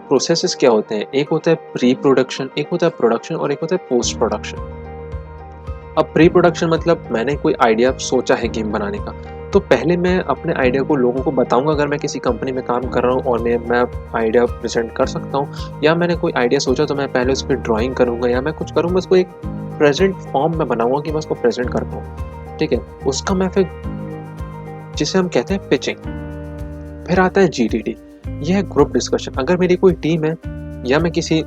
प्रोसेसेस क्या होते हैं, एक होता है प्री प्रोडक्शन, एक होता है प्रोडक्शन और एक होता है पोस्ट प्रोडक्शन। अब प्री प्रोडक्शन मतलब मैंने कोई आइडिया सोचा है गेम बनाने का, तो पहले मैं अपने आइडिया को लोगों को बताऊंगा। अगर मैं किसी कंपनी में काम कर रहा हूँ और मैं आइडिया प्रेजेंट कर सकता हूँ, या मैंने कोई आइडिया सोचा तो मैं पहले उस पर ड्राइंग करूँगा या मैं कुछ करूँगा, उसको एक प्रेजेंट फॉर्म में बनाऊँगा कि मैं उसको प्रेजेंट कर पाऊँ। ठीक है, उसका मैं फिर, जिसे हम कहते हैं पिचिंग, फिर आता है GDD, यह है ग्रुप डिस्कशन। अगर मेरी कोई टीम है या मैं किसी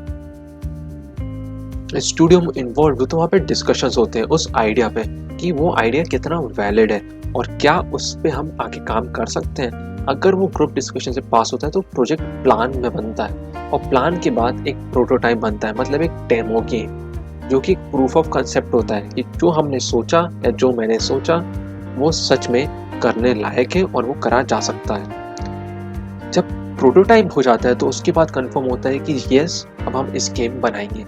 स्टूडियो में इन्वॉल्व हूँ तो वहाँ पे डिस्कशंस होते हैं उस आइडिया पे कि वो आइडिया कितना वैलिड है और क्या उस पर हम आगे काम कर सकते हैं। अगर वो ग्रुप डिस्कशन से पास होता है तो प्रोजेक्ट प्लान में बनता है और प्लान के बाद एक प्रोटोटाइप बनता है, मतलब एक डेमो गेम, जो कि प्रूफ ऑफ कंसेप्ट होता है कि जो हमने सोचा या जो मैंने सोचा वो सच में करने लायक है और वो करा जा सकता है। जब प्रोटोटाइप हो जाता है तो उसके बाद कंफर्म होता है कि यस अब हम इस गेम बनाएंगे।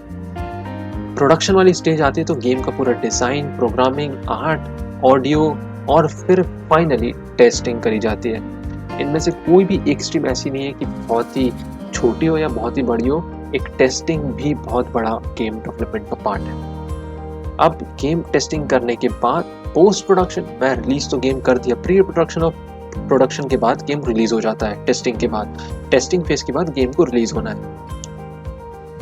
प्रोडक्शन वाली स्टेज आती है तो गेम का पूरा डिज़ाइन, प्रोग्रामिंग, आर्ट, ऑडियो और फिर फाइनली टेस्टिंग करी जाती है। इनमें से कोई भी एक स्ट्रीम ऐसी नहीं है कि बहुत ही छोटी हो या बहुत ही बड़ी हो, एक टेस्टिंग भी बहुत बड़ा गेम डेवलपमेंट का पार्ट है। अब गेम टेस्टिंग करने के बाद पोस्ट प्रोडक्शन, मैं रिलीज तो गेम कर दिया, प्री प्रोडक्शन और प्रोडक्शन के बाद गेम रिलीज हो जाता है। टेस्टिंग के बाद, टेस्टिंग फेज के बाद गेम को रिलीज होना है।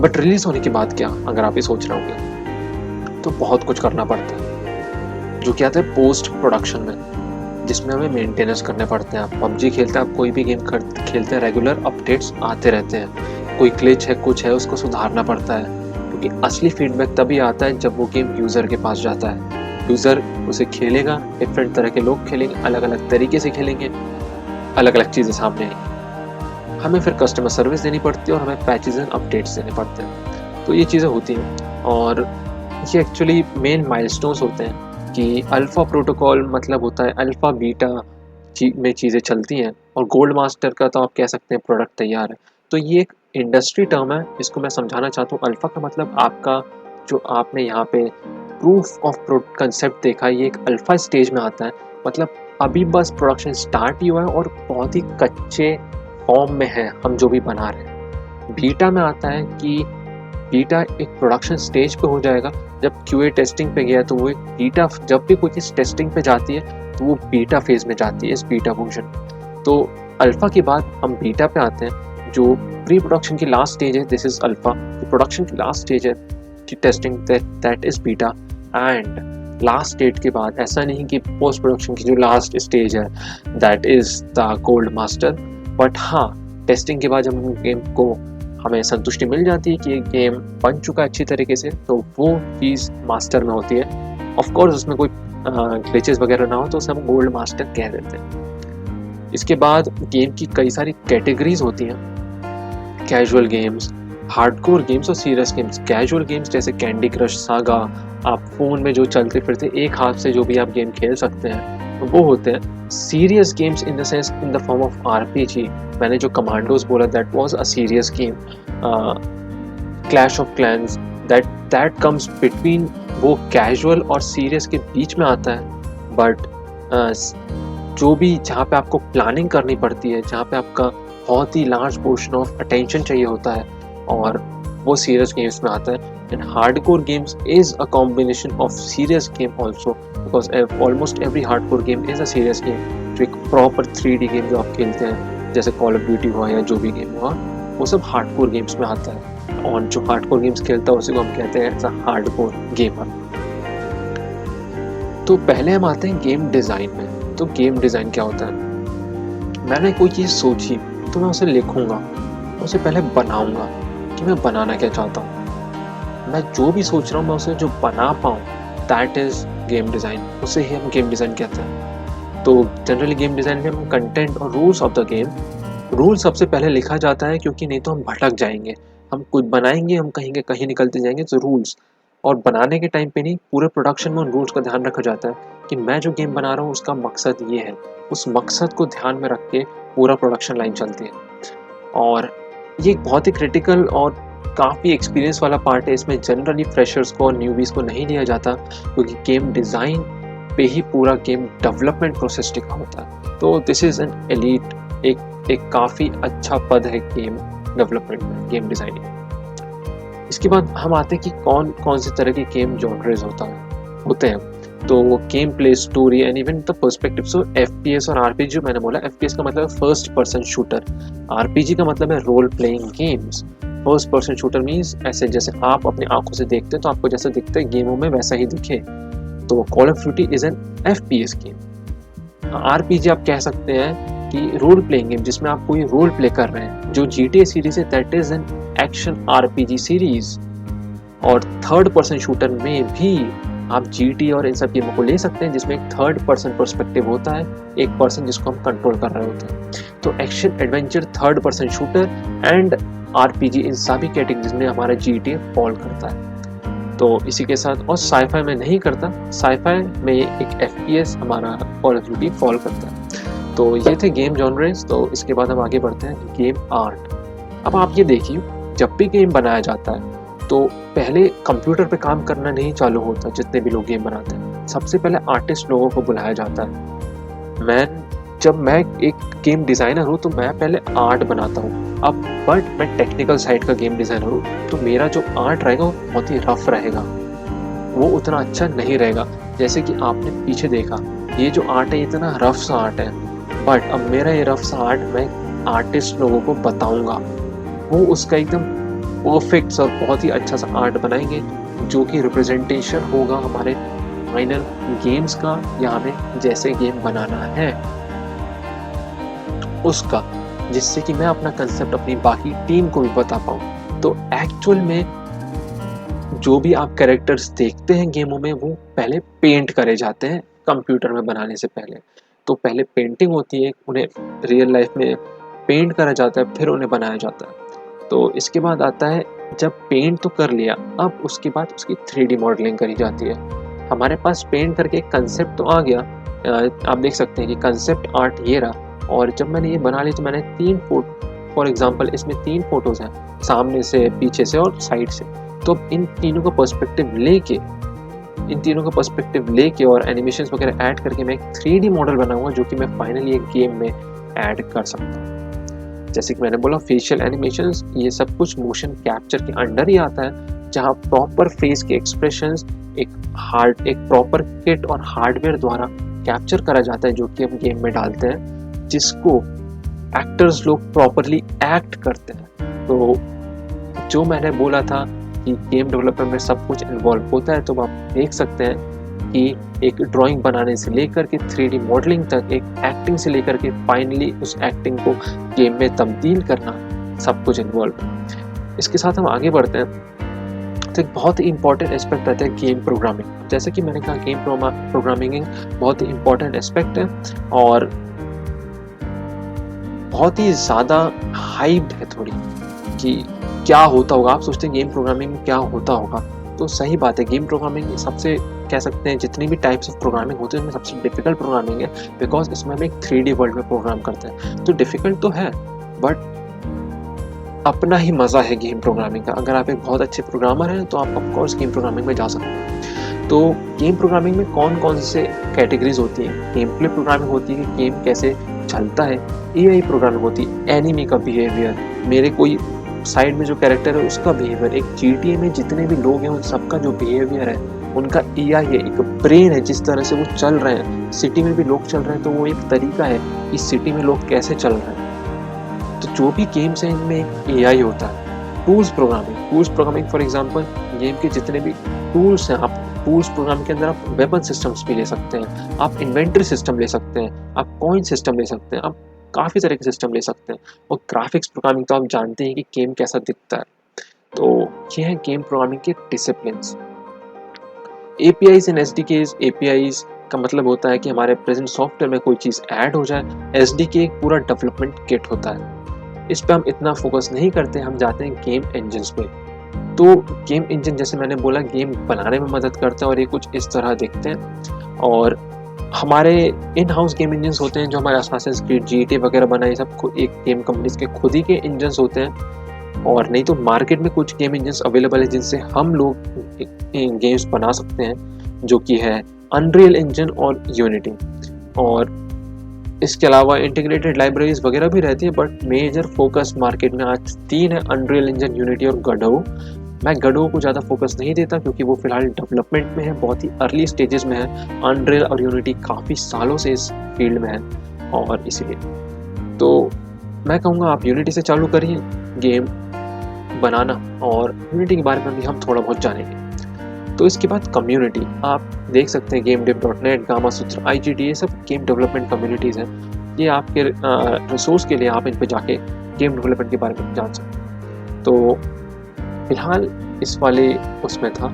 बट रिलीज होने के बाद क्या, अगर आप ये सोच रहे होंगे तो बहुत कुछ करना पड़ता है, जो क्या आता है पोस्ट प्रोडक्शन में, जिसमें हमें मेंटेनेंस करने पड़ते हैं। आप PUBG खेलते हैं, आप कोई भी गेम खेलते हैं, रेगुलर अपडेट्स आते रहते हैं। कोई ग्लिच है, कुछ है, उसको सुधारना पड़ता है, क्योंकि असली फीडबैक तभी आता है जब वो गेम यूज़र के पास जाता है। यूज़र उसे खेलेगा, डिफरेंट तरह के लोग खेलेंगे, अलग अलग तरीके से खेलेंगे, अलग अलग चीज़ें सामने आएंगी। हमें फिर कस्टमर सर्विस देनी पड़ती है और हमें पैचेस एंड अपडेट्स देने पड़ते हैं। तो ये चीज़ें होती हैं और ये एक्चुअली मेन माइलस्टोन्स होते हैं कि अल्फ़ा प्रोटोकॉल मतलब होता है अल्फ़ा बीटा में चीज़ें चलती हैं, और गोल्ड मास्टर का तो आप कह सकते हैं प्रोडक्ट तैयार है। तो ये एक इंडस्ट्री टर्म है, इसको मैं समझाना चाहता हूँ। अल्फ़ा का मतलब आपका जो आपने यहाँ पे प्रूफ ऑफ कंसेप्ट देखा, ये एक अल्फ़ा स्टेज में आता है। मतलब अभी बस प्रोडक्शन स्टार्ट ही हुआ है और बहुत ही कच्चे फॉर्म में है हम जो भी बना रहे हैं। बीटा में आता है कि बीटा एक प्रोडक्शन स्टेज पे हो जाएगा। जब क्यूए टेस्टिंग पे गया तो वो एक बीटा, जब भी कोई चीज़ टेस्टिंग पे जाती है तो वो बीटा फेज में जाती है, इस बीटा वर्जन। तो अल्फा के बाद हम बीटा पे आते हैं, जो प्री प्रोडक्शन की लास्ट स्टेज है। This is alpha. प्रोडक्शन की लास्ट स्टेज है testing, that is beta. And last stage के बाद ऐसा नहीं कि पोस्ट प्रोडक्शन की जो लास्ट स्टेज है that is the gold master, but हाँ, टेस्टिंग के बाद जब हम गेम को हमें संतुष्टि मिल जाती है कि ये गेम बन चुका है अच्छी तरीके से, तो वो चीज़ मास्टर में होती है। ऑफ कोर्स उसमें कोई ग्लिचेस वगैरह ना हो तो उसे हम गोल्ड मास्टर कह देते हैं। इसके बाद गेम की कई सारी कैटेगरीज होती हैं, कैजुअल गेम्स, हार्डकोर गेम्स और सीरियस गेम्स। कैजुअल गेम्स जैसे कैंडी क्रश, सागा, आप फ़ोन में जो चलते फिरते एक हाथ से जो भी आप गेम खेल सकते हैं वो होते हैं। Serious games in the sense in the form of RPG. मैंने जो कमांडोज बोला that was a serious game. Clash of clans that comes between, वो कैजुअल और सीरियस के बीच में आता है। बट जो भी जहाँ पे आपको प्लानिंग करनी पड़ती है, जहाँ पे आपका बहुत ही लार्ज पोर्शन ऑफ अटेंशन चाहिए होता है, और वो सीरियस गेम्स में आता है। And hardcore games is a combination of serious game also, because almost every hardcore game is a serious game. जो एक प्रॉपर 3D गेम जो आप खेलते हैं, जैसे कॉल ऑफ ड्यूटी हुआ या जो भी गेम हुआ, वो सब हार्डकोर गेम्स में आता है। और जो हार्डकोर गेम्स खेलता है उसी को हम कहते हैं एज अ हार्डकोर गेमर। तो पहले हम आते हैं गेम डिज़ाइन में। तो गेम डिज़ाइन क्या होता है? मैंने कोई चीज़ सोची तो मैं उसे लिखूँगा, उसे पहले बनाऊँगा कि मैं बनाना क्या चाहता हूँ। मैं जो भी सोच रहा हूँ मैं उसे जो बना पाऊँ, दैट इज़ गेम डिज़ाइन। उसे ही हम गेम डिज़ाइन कहते हैं। तो जनरली गेम डिज़ाइन में हम कंटेंट और rules of the game, rule सबसे पहले लिखा जाता है, क्योंकि नहीं तो हम भटक जाएंगे। हम कुछ बनाएंगे, हम कहेंगे कहीं निकलते जाएंगे। तो रूल्स, और बनाने के टाइम पे नहीं, पूरे प्रोडक्शन में उन रूल्स का ध्यान रखा जाता है कि मैं जो गेम बना रहा हूँ उसका मकसद ये है। उस मकसद को ध्यान में रख के पूरा प्रोडक्शन लाइन चलती है। और ये एक बहुत ही क्रिटिकल और काफ़ी एक्सपीरियंस वाला पार्ट है। इसमें जनरली फ्रेशर्स को और न्यूबीज़ को नहीं लिया जाता, क्योंकि गेम डिज़ाइन पे ही पूरा गेम डेवलपमेंट प्रोसेस टिका होता है। तो दिस इज़ एन एलीट, एक काफ़ी अच्छा पद है गेम डेवलपमेंट में, गेम डिज़ाइनिंग। इसके बाद हम आते हैं कि कौन कौन से तरह के गेम जॉनर्स होते हैं। तो game play, story and even the perspective. So FPS और आरपीजी, जो मैंने बोला, एफपीएस का मतलब फर्स्ट पर्सन शूटर, आरपीजी का मतलब है role playing games. First person shooter means ऐसे जैसे आप अपनी आंखों से देखते हैं तो आपको जैसा दिखता है गेमों में वैसा ही दिखे। तो call of duty is an FPS game. RPG आप कह सकते हैं कि रोल प्लेइंग गेम, जिसमें आप कोई रोल प्ले कर रहे हैं। जो जीटीए सीरीज है that is an action RPG series. और थर्ड पर्सन शूटर में भी आप जीटी और इन सब गेमों को ले सकते हैं, जिसमें एक थर्ड पर्सन पर्सपेक्टिव होता है, एक पर्सन जिसको हम कंट्रोल कर रहे होते हैं। तो action adventure, third person shooter and RPG, इन सभी कैटेगरीज में हमारा जीटी फॉल करता है। तो इसी के साथ, और साईफाई में नहीं करता, साईफाई में एक एफपीएस हमारा कॉल ऑफ ड्यूटी फॉल करता है। तो ये थे गेम जॉनर्स। तो इसके बाद हम आगे बढ़ते हैं गेम आर्ट। अब आप ये देखिए, जब भी गेम बनाया जाता है तो पहले कंप्यूटर पे काम करना नहीं चालू होता। जितने भी लोग गेम बनाते हैं, सबसे पहले आर्टिस्ट लोगों को बुलाया जाता है। जब मैं एक गेम डिज़ाइनर हूँ तो मैं पहले आर्ट बनाता हूँ। अब बट मैं टेक्निकल साइड का गेम डिज़ाइनर हूँ, तो मेरा जो आर्ट रहेगा वो बहुत ही रफ रहेगा, वो उतना अच्छा नहीं रहेगा। जैसे कि आपने पीछे देखा, ये जो आर्ट है इतना रफ सा आर्ट है, बट अब मेरा ये रफ सा आर्ट मैं आर्टिस्ट लोगों को बताऊँगा, वो उसका एकदम परफेक्ट और बहुत ही अच्छा सा आर्ट बनाएंगे, जो कि रिप्रेजेंटेशन होगा हमारे फाइनल गेम्स का, या हमें जैसे गेम बनाना है उसका, जिससे कि मैं अपना कंसेप्ट अपनी बाकी टीम को भी बता पाऊँ। तो एक्चुअल में जो भी आप कैरेक्टर्स देखते हैं गेमों में, वो पहले पेंट करे जाते हैं कंप्यूटर में बनाने से पहले। तो पहले पेंटिंग होती है, उन्हें रियल लाइफ में पेंट करा जाता है, फिर उन्हें बनाया जाता है। तो इसके बाद आता है जब पेंट तो कर लिया, अब उसके बाद उसकी 3D मॉडलिंग करी जाती है। हमारे पास पेंट करके एक कंसेप्ट तो आ गया, आप देख सकते हैं कि कंसेप्ट आर्ट ये रहा, और जब मैंने ये बना ली तो मैंने 3 फॉर एग्जांपल इसमें 3 फोटोज़ हैं, सामने से, पीछे से और साइड से। तो इन तीनों का पर्सपेक्टिव लेके और एनिमेशंस वगैरह ऐड करके मैं एक 3D मॉडल बनाऊंगा जो कि मैं फाइनली एक गेम में ऐड कर सकता हूँ। जैसे कि मैंने बोला, फेशियल एनिमेशंस ये सब कुछ मोशन कैप्चर के अंडर ही आता है, जहाँ प्रॉपर फेस के एक्सप्रेशंस एक प्रॉपर किट और हार्डवेयर द्वारा कैप्चर करा जाता है, जो कि हम गेम में डालते हैं, जिसको एक्टर्स लोग प्रॉपरली एक्ट करते हैं। तो जो मैंने बोला था कि गेम डेवलपमेंट में सब कुछ इन्वॉल्व होता है, तो आप देख सकते हैं कि एक ड्राइंग बनाने से लेकर के 3D मॉडलिंग तक, एक एक्टिंग से लेकर के फाइनली उस एक्टिंग को गेम में तब्दील करना, सब कुछ इन्वॉल्व है। इसके साथ हम आगे बढ़ते हैं तो एक बहुत ही इंपॉर्टेंट एस्पेक्ट रहता है गेम प्रोग्रामिंग। जैसे कि मैंने कहा, गेम प्रोग्रामिंग बहुत ही इंपॉर्टेंट एस्पेक्ट है और बहुत ही ज़्यादा हाइप्ड है थोड़ी, कि क्या होता होगा। आप सोचते हैं गेम प्रोग्रामिंग में क्या होता होगा, तो सही बात है, गेम प्रोग्रामिंग सबसे, कह सकते हैं, जितनी भी टाइप्स ऑफ प्रोग्रामिंग होते हैं उनमें सबसे डिफिकल्ट प्रोग्रामिंग है, बिकॉज इसमें हम एक 3D वर्ल्ड में प्रोग्राम करते हैं। तो डिफिकल्ट तो है, बट अपना ही मज़ा है गेम प्रोग्रामिंग का। अगर आप एक बहुत अच्छे प्रोग्रामर हैं तो आप ऑफकोर्स गेम प्रोग्रामिंग में जा सकते हैं। तो गेम प्रोग्रामिंग में कौन कौन से कैटेगरीज होती हैं? गेम प्ले प्रोग्रामिंग होती है कि गेम कैसे चलता है, AI प्रोग्रामिंग होती है, एनिमी का बिहेवियर, मेरे कोई साइड में जो कैरेक्टर है उसका बिहेवियर, एक GTA में जितने भी लोग हैं उन सबका जो बिहेवियर है उनका AI है, एक ब्रेन है, जिस तरह से वो चल रहे हैं। सिटी में भी लोग चल रहे हैं तो वो एक तरीका है कि सिटी में लोग कैसे चल रहे हैं। तो जो भी गेम्स हैं इनमें एक AI होता है। Tools programming for example, game के जितने भी टूल्स हैं, आप टूल्स प्रोग्राम के अंदर आप वेपन सिस्टम्स भी ले सकते हैं, आप इन्वेंट्री सिस्टम ले सकते हैं, आप कॉइन सिस्टम ले सकते हैं, आप काफ़ी तरह के सिस्टम ले सकते हैं। और ग्राफिक्स प्रोग्रामिंग तो आप जानते हैं कि गेम कैसा दिखता है। तो ये है गेम प्रोग्रामिंग के disciplines. APIs and SDKs, APIs का मतलब होता है कि हमारे प्रेजेंट सॉफ्टवेयर में कोई चीज़ ऐड हो जाए। SDK एक पूरा डेवलपमेंट किट होता है, इस पे हम इतना फोकस नहीं करते, हम जाते हैं गेम इंजन्स पे। तो गेम इंजन, जैसे मैंने बोला, गेम बनाने में मदद करते हैं और ये कुछ इस तरह दिखते हैं। और हमारे इन हाउस गेम इंजन्स होते हैं, जो हमारे असासिन्स क्रीड, GTA वगैरह बनाए, सब एक गेम कंपनीज के खुद ही के इंजन्स होते हैं। और नहीं तो मार्केट में कुछ गेम इंजन्स अवेलेबल है जिनसे हम लोग गेम्स बना सकते हैं, जो कि है अनरियल इंजन और यूनिटी। और इसके अलावा इंटीग्रेटेड लाइब्रेरीज वगैरह भी रहती है, बट मेजर फोकस मार्केट में आज 3 है, अनरियल इंजन, यूनिटी और गडो। मैं गडो को ज़्यादा फोकस नहीं देता क्योंकि वो फिलहाल डेवलपमेंट में है, बहुत ही अर्ली स्टेजेस में है। अनरियल और यूनिटी काफ़ी सालों से इस फील्ड में है, और इसीलिए तो मैं कहूँगा आप यूनिटी से चालू करिए गेम बनाना, और यूनिटी के बारे में भी हम थोड़ा बहुत जानेंगे। तो इसके बाद कम्युनिटी, आप देख सकते हैं GameDev.net, गामासूत्र, IGD, ये सब गेम डेवलपमेंट कम्युनिटीज़ हैं। ये आपके रिसोर्स के लिए आप इन पे जाके गेम डेवलपमेंट के बारे में जान सकते हैं। तो फिलहाल इस वाले उसमें था,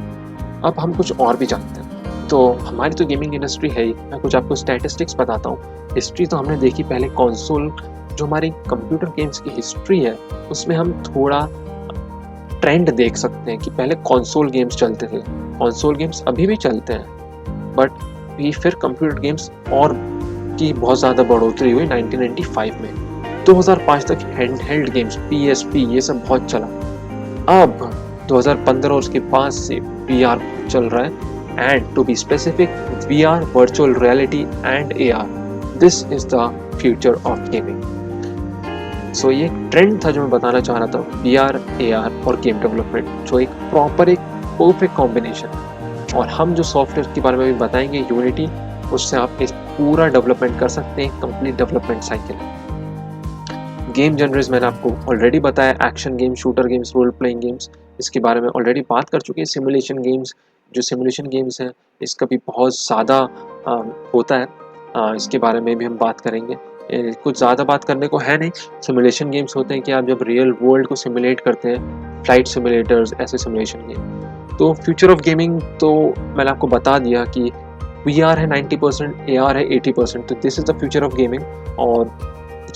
अब हम कुछ और भी जानते हैं। तो हमारी तो गेमिंग इंडस्ट्री है ही, मैं कुछ आपको स्टैटिस्टिक्स बताता हूँ। हिस्ट्री तो हमने देखी पहले, कंसोल जो हमारी कंप्यूटर गेम्स की हिस्ट्री है उसमें हम थोड़ा ट्रेंड देख सकते हैं कि पहले कंसोल गेम्स चलते थे, कंसोल गेम्स अभी भी चलते हैं, बट ये फिर कंप्यूटर गेम्स और की बहुत ज़्यादा बढ़ोतरी हुई 1995 में। 2005 तक हैंडहेल्ड गेम्स, PSP, ये सब बहुत चला। अब 2015 और उसके बाद से VR चल रहा है, and to be specific VR, virtual reality and AR, this is the future of gaming. So ये ट्रेंड था जो मैं बताना चाह रहा था, VR, AR और गेम डेवलपमेंट, जो एक प्रॉपर, एक परफेक्ट कॉम्बिनेशन। और हम जो सॉफ्टवेयर के बारे में भी बताएंगे, यूनिटी, उससे आप इस पूरा डेवलपमेंट कर सकते हैं, complete development cycle. Game genres मैंने आपको ऑलरेडी बताया, action games, shooter games, role playing games, इसके बारे में ऑलरेडी बात कर चुके हैं। सिमुलेशन गेम्स, जो सिमुलेशन गेम्स हैं, इसका भी बहुत ज़्यादा होता है, इसके बारे में भी हम बात करेंगे। कुछ ज़्यादा बात करने को है नहीं। सिमुलेशन गेम्स होते हैं कि आप जब रियल वर्ल्ड को सिमुलेट करते हैं, फ्लाइट सिमुलेटर्स, ऐसे सिमुलेशन गेम। तो फ्यूचर ऑफ गेमिंग तो मैंने आपको बता दिया कि VR है 90%, AR है 80%, तो this is the future of gaming. और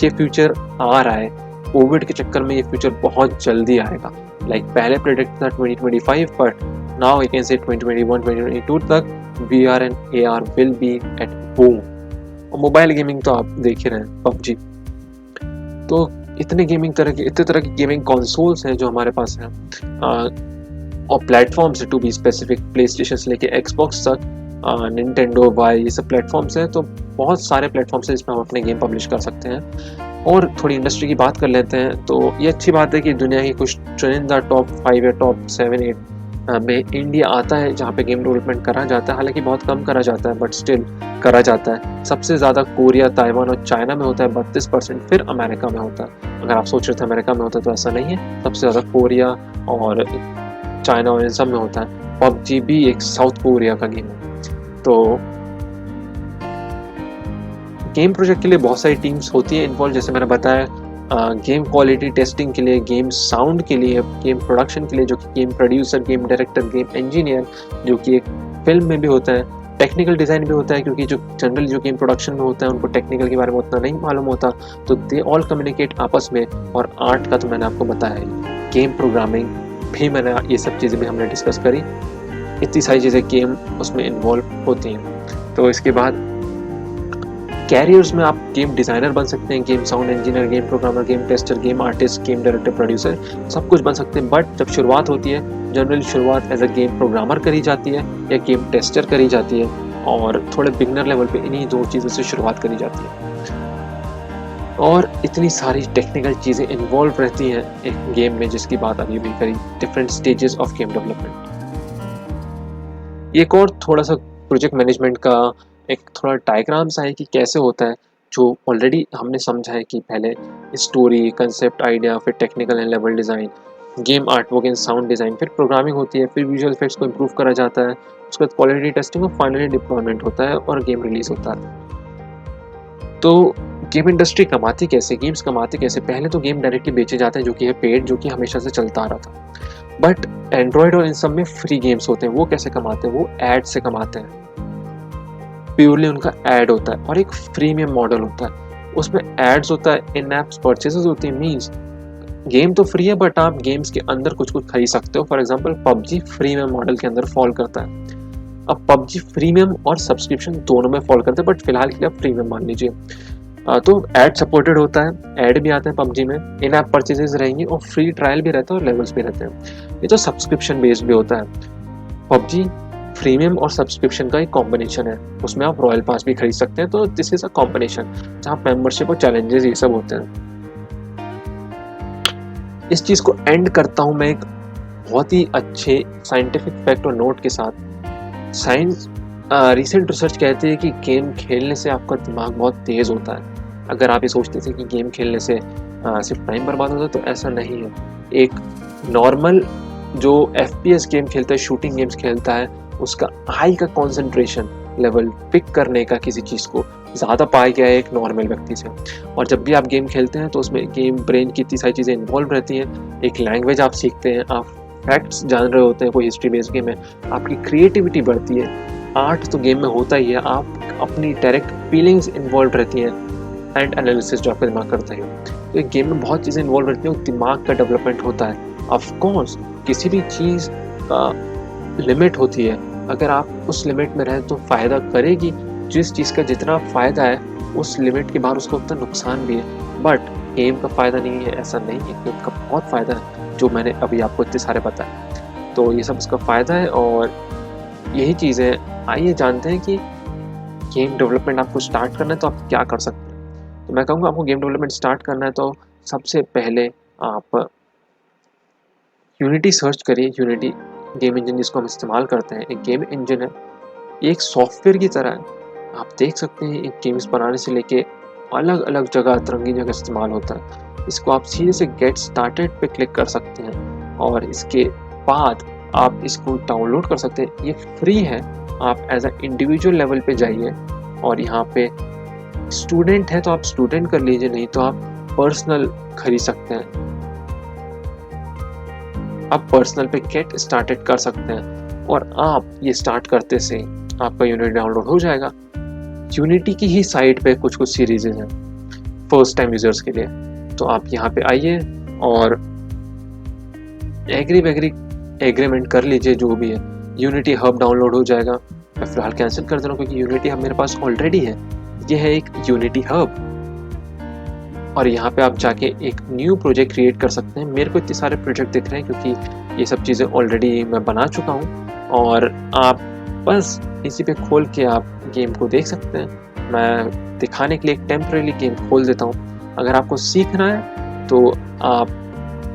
ये फ्यूचर आ रहा है, कोविड के चक्कर में ये फ्यूचर बहुत जल्दी आएगा। लाइक पहले प्रेडिक्ट था 2025, but now I can say 2021-2022 तक VR and AR will be at boom. और मोबाइल गेमिंग तो आप देख ही रहे हैं, PUBG। तो इतने तरह की गेमिंग कंसोल्स हैं जो हमारे पास हैं, और platforms to be specific, PlayStation से लेके एक्सबॉक्स तक, निंटेंडो, वाई, ये सब प्लेटफॉर्म्स हैं। तो बहुत सारे प्लेटफॉर्म्स हैं जिसमें हम अपने गेम पब्लिश कर सकते हैं। और थोड़ी इंडस्ट्री की बात कर लेते हैं, तो ये अच्छी बात है कि दुनिया की कुछ चुनिंदा टॉप 5 या टॉप 7-8 में इंडिया आता है जहाँ पे गेम डेवलपमेंट करा जाता है। हालांकि बहुत कम करा जाता है, बट स्टिल करा जाता है। सबसे ज़्यादा कोरिया, ताइवान और चाइना में होता है 32%, फिर अमेरिका में होता है। अगर आप सोच रहे थे अमेरिका में होता है, तो ऐसा नहीं है। सबसे ज़्यादा कोरिया और चाइना और इन सब में होता है। PUBG भी एक साउथ कोरिया का गेम है। तो गेम प्रोजेक्ट के लिए बहुत सारी टीम्स होती है इन्वॉल्व, जैसे मैंने बताया, गेम क्वालिटी टेस्टिंग के लिए, गेम साउंड के लिए, गेम प्रोडक्शन के लिए, जो कि game producer, game director, game engineer, जो कि एक फिल्म में भी होता है, टेक्निकल डिज़ाइन भी होता है, क्योंकि जो जनरली जो गेम प्रोडक्शन में होता है उनको टेक्निकल के बारे में उतना नहीं मालूम होता, तो दे ऑल कम्युनिकेट आपस में। और आर्ट का तो मैंने आपको बताया है, गेम प्रोग्रामिंग भी मैंने, ये सब चीज़ें भी हमने डिस्कस करी। इतनी सारी चीज़ें गेम उसमें इन्वॉल्व होती हैं। तो इसके बाद कैरियर्स में आप गेम डिज़ाइनर बन सकते हैं, game sound engineer, game programmer, game tester, game artist, game director, producer, सब कुछ बन सकते हैं। बट जब शुरुआत होती है, जनरली शुरुआत एज अ गेम प्रोग्रामर करी जाती है या गेम टेस्टर करी जाती है, और थोड़े बिगनर लेवल पे इन्हीं दो चीज़ों से शुरुआत करी जाती है। और इतनी सारी टेक्निकल चीज़ें इन्वॉल्व रहती हैं एक गेम में, जिसकी बात अभी भी करी, different stages of game development. एक और थोड़ा सा प्रोजेक्ट मैनेजमेंट का एक थोड़ा डायग्राम सा है कि कैसे होता है, जो ऑलरेडी हमने समझा है कि पहले स्टोरी, कंसेप्ट, आइडिया, फिर technical and level design, game artwork and sound design, फिर प्रोग्रामिंग होती है, फिर विजुअल इफेक्ट्स को इम्प्रूव करा जाता है, उसके बाद क्वालिटी टेस्टिंग और फाइनली डिप्लॉयमेंट होता है और गेम रिलीज होता है। तो गेम इंडस्ट्री कमाती कैसे, गेम्स कमाती कैसे? पहले तो गेम डायरेक्टली बेचे जाते हैं, जो कि है पेड, जो कि हमेशा से चलता आ रहा था। बट एंड्रॉयड और इन सब में फ्री गेम्स होते हैं। वो कैसे कमाते हैं? वो एड से कमाते हैं। प्योरली उनका ऐड होता है और एक फ्रीमियम मॉडल होता है, उसमें एड्स होता है, इन एप्स परचेजेस होती है। मीन्स गेम तो फ्री है, बट आप गेम्स के अंदर कुछ कुछ खरीद सकते हो। For example PUBG freemium model के अंदर फॉल करता है। अब PUBG फ्रीमियम और सब्सक्रिप्शन दोनों में फॉल करता है, बट फिलहाल के लिए आप फ्रीमियम मान लीजिए। तो एड सपोर्टेड होता है, एड भी आते हैं PUBG में, इन ऐप परचेजेस रहेंगी और फ्री ट्रायल भी रहता है और लेवल्स भी रहते हैं। ये तो सब्सक्रिप्शन बेस्ड भी होता है। PUBG प्रीमियम और सब्सक्रिप्शन का एक कॉम्बिनेशन है, उसमें आप रॉयल पास भी खरीद सकते हैं। तो दिस इज अ कॉम्बिनेशन जहाँ मेंबरशिप और चैलेंजेस ये सब होते हैं। इस चीज़ को एंड करता हूँ मैं एक बहुत ही अच्छे साइंटिफिक फैक्ट और नोट के साथ। साइंस रिसेंट रिसर्च कहती है कि गेम खेलने से आपका दिमाग बहुत तेज़ होता है। अगर आप ये सोचते थे कि गेम खेलने से सिर्फ टाइम बर्बाद होता है, तो ऐसा नहीं है। एक नॉर्मल जो FPS गेम खेलता है, शूटिंग गेम्स खेलता है, उसका आई का कॉन्सेंट्रेशन लेवल पिक करने का किसी चीज़ को ज़्यादा पाया गया है एक नॉर्मल व्यक्ति से। और जब भी आप गेम खेलते हैं तो उसमें गेम ब्रेन की इतनी सारी चीज़ें इन्वॉल्व रहती हैं। एक लैंग्वेज आप सीखते हैं, आप फैक्ट्स जान रहे होते हैं, कोई हिस्ट्री बेस्ड गेम है, आपकी क्रिएटिविटी बढ़ती है। आर्ट तो गेम में होता ही है, आप अपनी डायरेक्ट फीलिंग्स इन्वॉल्व रहती हैं एंड एनालिसिस जो आपका दिमाग करता है। तो एक गेम में बहुत चीज़ें इन्वॉल्व रहती हैं, दिमाग का डेवलपमेंट होता है। ऑफकोर्स किसी भी चीज़ का लिमिट होती है, अगर आप उस लिमिट में रहें तो फ़ायदा करेगी। जिस चीज़ का जितना फ़ायदा है उस लिमिट के बाहर उसका उतना नुकसान भी है। बट गेम का फ़ायदा नहीं है, ऐसा नहीं है। गेम का बहुत फ़ायदा है, जो मैंने अभी आपको इतने सारे बताए। तो ये सब इसका फ़ायदा है और यही चीज़ें। आइए जानते हैं कि गेम डेवलपमेंट आपको स्टार्ट करना है तो आप क्या कर सकते हैं। तो मैं कहूँगा आपको गेम डेवलपमेंट स्टार्ट करना है तो सबसे पहले आप यूनिटी सर्च करिए। यूनिटी गेम इंजन जिसको हम इस्तेमाल करते हैं, एक गेम इंजन है, एक सॉफ्टवेयर की तरह है। आप देख सकते हैं एक गेम्स बनाने से लेके अलग अलग जगह, तरंगी जगह इस्तेमाल होता है। इसको आप सीधे से गेट स्टार्टेड पे क्लिक कर सकते हैं और इसके बाद आप इसको डाउनलोड कर सकते हैं। ये फ्री है। आप एज अ इंडिविजुअल लेवल पे जाइए और यहाँ पे स्टूडेंट है तो आप स्टूडेंट कर लीजिए, नहीं तो आप पर्सनल खरीद सकते हैं। आप पर्सनल पे गेट स्टार्टेड कर सकते हैं और आप ये स्टार्ट करते से आपका यूनिटी डाउनलोड हो जाएगा। यूनिटी की ही साइट पे कुछ कुछ सीरीजेज हैं फर्स्ट टाइम यूजर्स के लिए, तो आप यहाँ पे आइए और एग्रीमेंट कर लीजिए जो भी है। यूनिटी हब डाउनलोड हो जाएगा। मैं फ़िलहाल कैंसिल कर दे रहा हूँ क्योंकि यूनिटी हब मेरे पास ऑलरेडी है। ये है एक यूनिटी हब और यहाँ पे आप जाके एक न्यू प्रोजेक्ट क्रिएट कर सकते हैं। मेरे को इतने सारे प्रोजेक्ट दिख रहे हैं क्योंकि ये सब चीज़ें ऑलरेडी मैं बना चुका हूँ और आप बस इसी पे खोल के आप गेम को देख सकते हैं। मैं दिखाने के लिए एक टेम्परेरी गेम खोल देता हूँ। अगर आपको सीखना है तो आप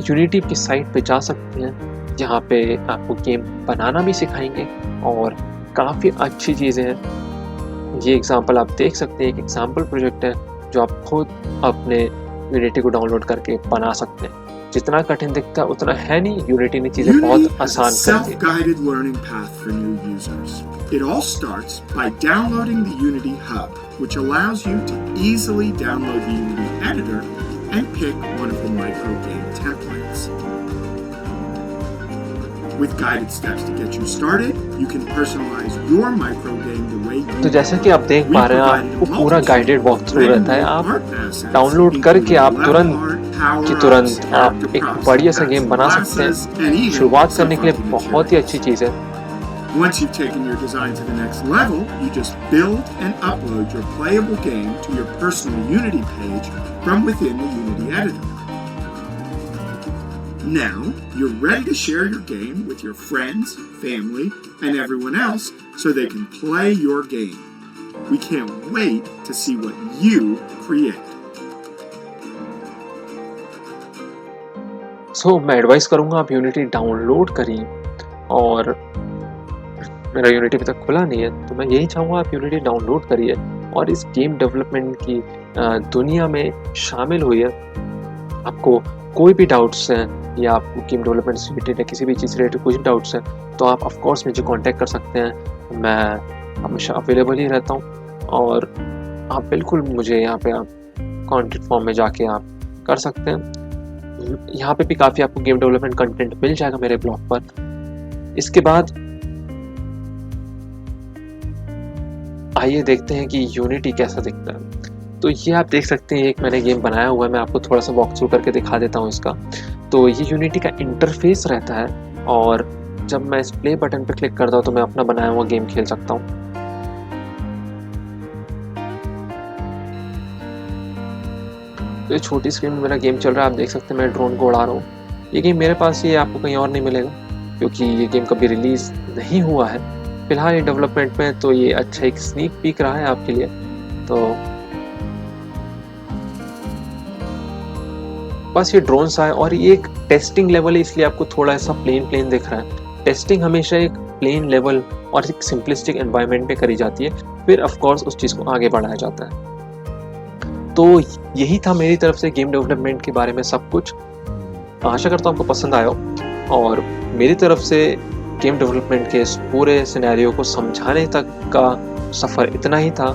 यूनिटी की साइट पे जा सकते हैं, जहाँ पे आपको गेम बनाना भी सिखाएंगे और काफ़ी अच्छी चीज़ें हैं। ये एग्जांपल आप देख सकते हैं, एक एग्जांपल प्रोजेक्ट है जो आप खुद अपने यूनिटी को डाउनलोड करके बना सकते हैं। जितना कठिन दिखता है उतना है नहीं, यूनिटी ने चीज़ें बहुत आसान कर दी। Self-guided learning path for new users. It all starts by downloading the Unity Hub, which allows you to easily download the Unity editor and pick one of the micro game templates. With guided steps to get you started, you can personalize your micro game the way you तो जैसा कि आप देख पा रहे हैं, आपको पूरा गाइडेड वॉक थ्रू रहता है। आप डाउनलोड करके आप तुरंत आप एक बढ़िया सा गेम बना सकते हैं। शुरुआत करने के लिए बहुत ही अच्छी चीज़ है। Once you've taken your design to the next level, you just build and upload your playable game to your personal Unity page from within the Unity editor. Now, you're ready to share your game with your friends, family, and everyone else so they can play your game. We can't wait to see what you create. सो मैं एडवाइस करूँगा आप यूनिटी डाउनलोड करिए और मेरा यूनिटी अभी तक खुला नहीं है तो मैं यही चाहूँगा आप यूनिटी डाउनलोड करिए और इस गेम डेवलपमेंट की दुनिया में शामिल होइए। आपको कोई भी डाउट्स हैं या आपको गेम डेवलपमेंट से रिलेटेड या किसी भी चीज़ से रिलेटेड कुछ डाउट्स हैं तो आप ऑफ कोर्स मुझे कांटेक्ट कर सकते हैं। मैं हमेशा अवेलेबल ही रहता हूँ और आप बिल्कुल मुझे यहाँ पे आप कॉन्टैक्ट फॉर्म में जाके आप कर सकते हैं। यहाँ पे भी काफ़ी आपको गेम डेवलपमेंट कंटेंट मिल जाएगा मेरे ब्लॉग पर। इसके बाद आइए देखते हैं कि यूनिटी कैसा दिखता है। तो ये आप देख सकते हैं, एक मैंने गेम बनाया हुआ है। मैं आपको थोड़ा सा वॉक थ्रू करके दिखा देता हूँ इसका। तो ये यूनिटी का इंटरफेस रहता है और जब मैं इस प्ले बटन पर क्लिक करता हूँ तो मैं अपना बनाया हुआ गेम खेल सकता हूँ। तो ये छोटी स्क्रीन में मेरा गेम चल रहा है, आप देख सकते हैं मैं ड्रोन को उड़ा रहा हूँ। ये गेम मेरे पास ही है, आपको कहीं और नहीं मिलेगा क्योंकि ये गेम कभी रिलीज़ नहीं हुआ है। फिलहाल ये डेवलपमेंट में, तो ये अच्छा एक स्नीक पीक रहा है आपके लिए। तो बस ये ड्रोन्स आए और ये एक टेस्टिंग लेवल है, इसलिए आपको थोड़ा सा प्लेन दिख रहा है। टेस्टिंग हमेशा एक प्लेन लेवल और एक सिंपलिस्टिक एनवायरनमेंट पे करी जाती है, फिर ऑफ कोर्स उस चीज़ को आगे बढ़ाया जाता है। तो यही था मेरी तरफ से गेम डेवलपमेंट के बारे में सब कुछ। आशा करता हूँ आपको पसंद आया हो और मेरी तरफ से गेम डेवलपमेंट के इस पूरे सिनेरियो को समझाने तक का सफ़र इतना ही था।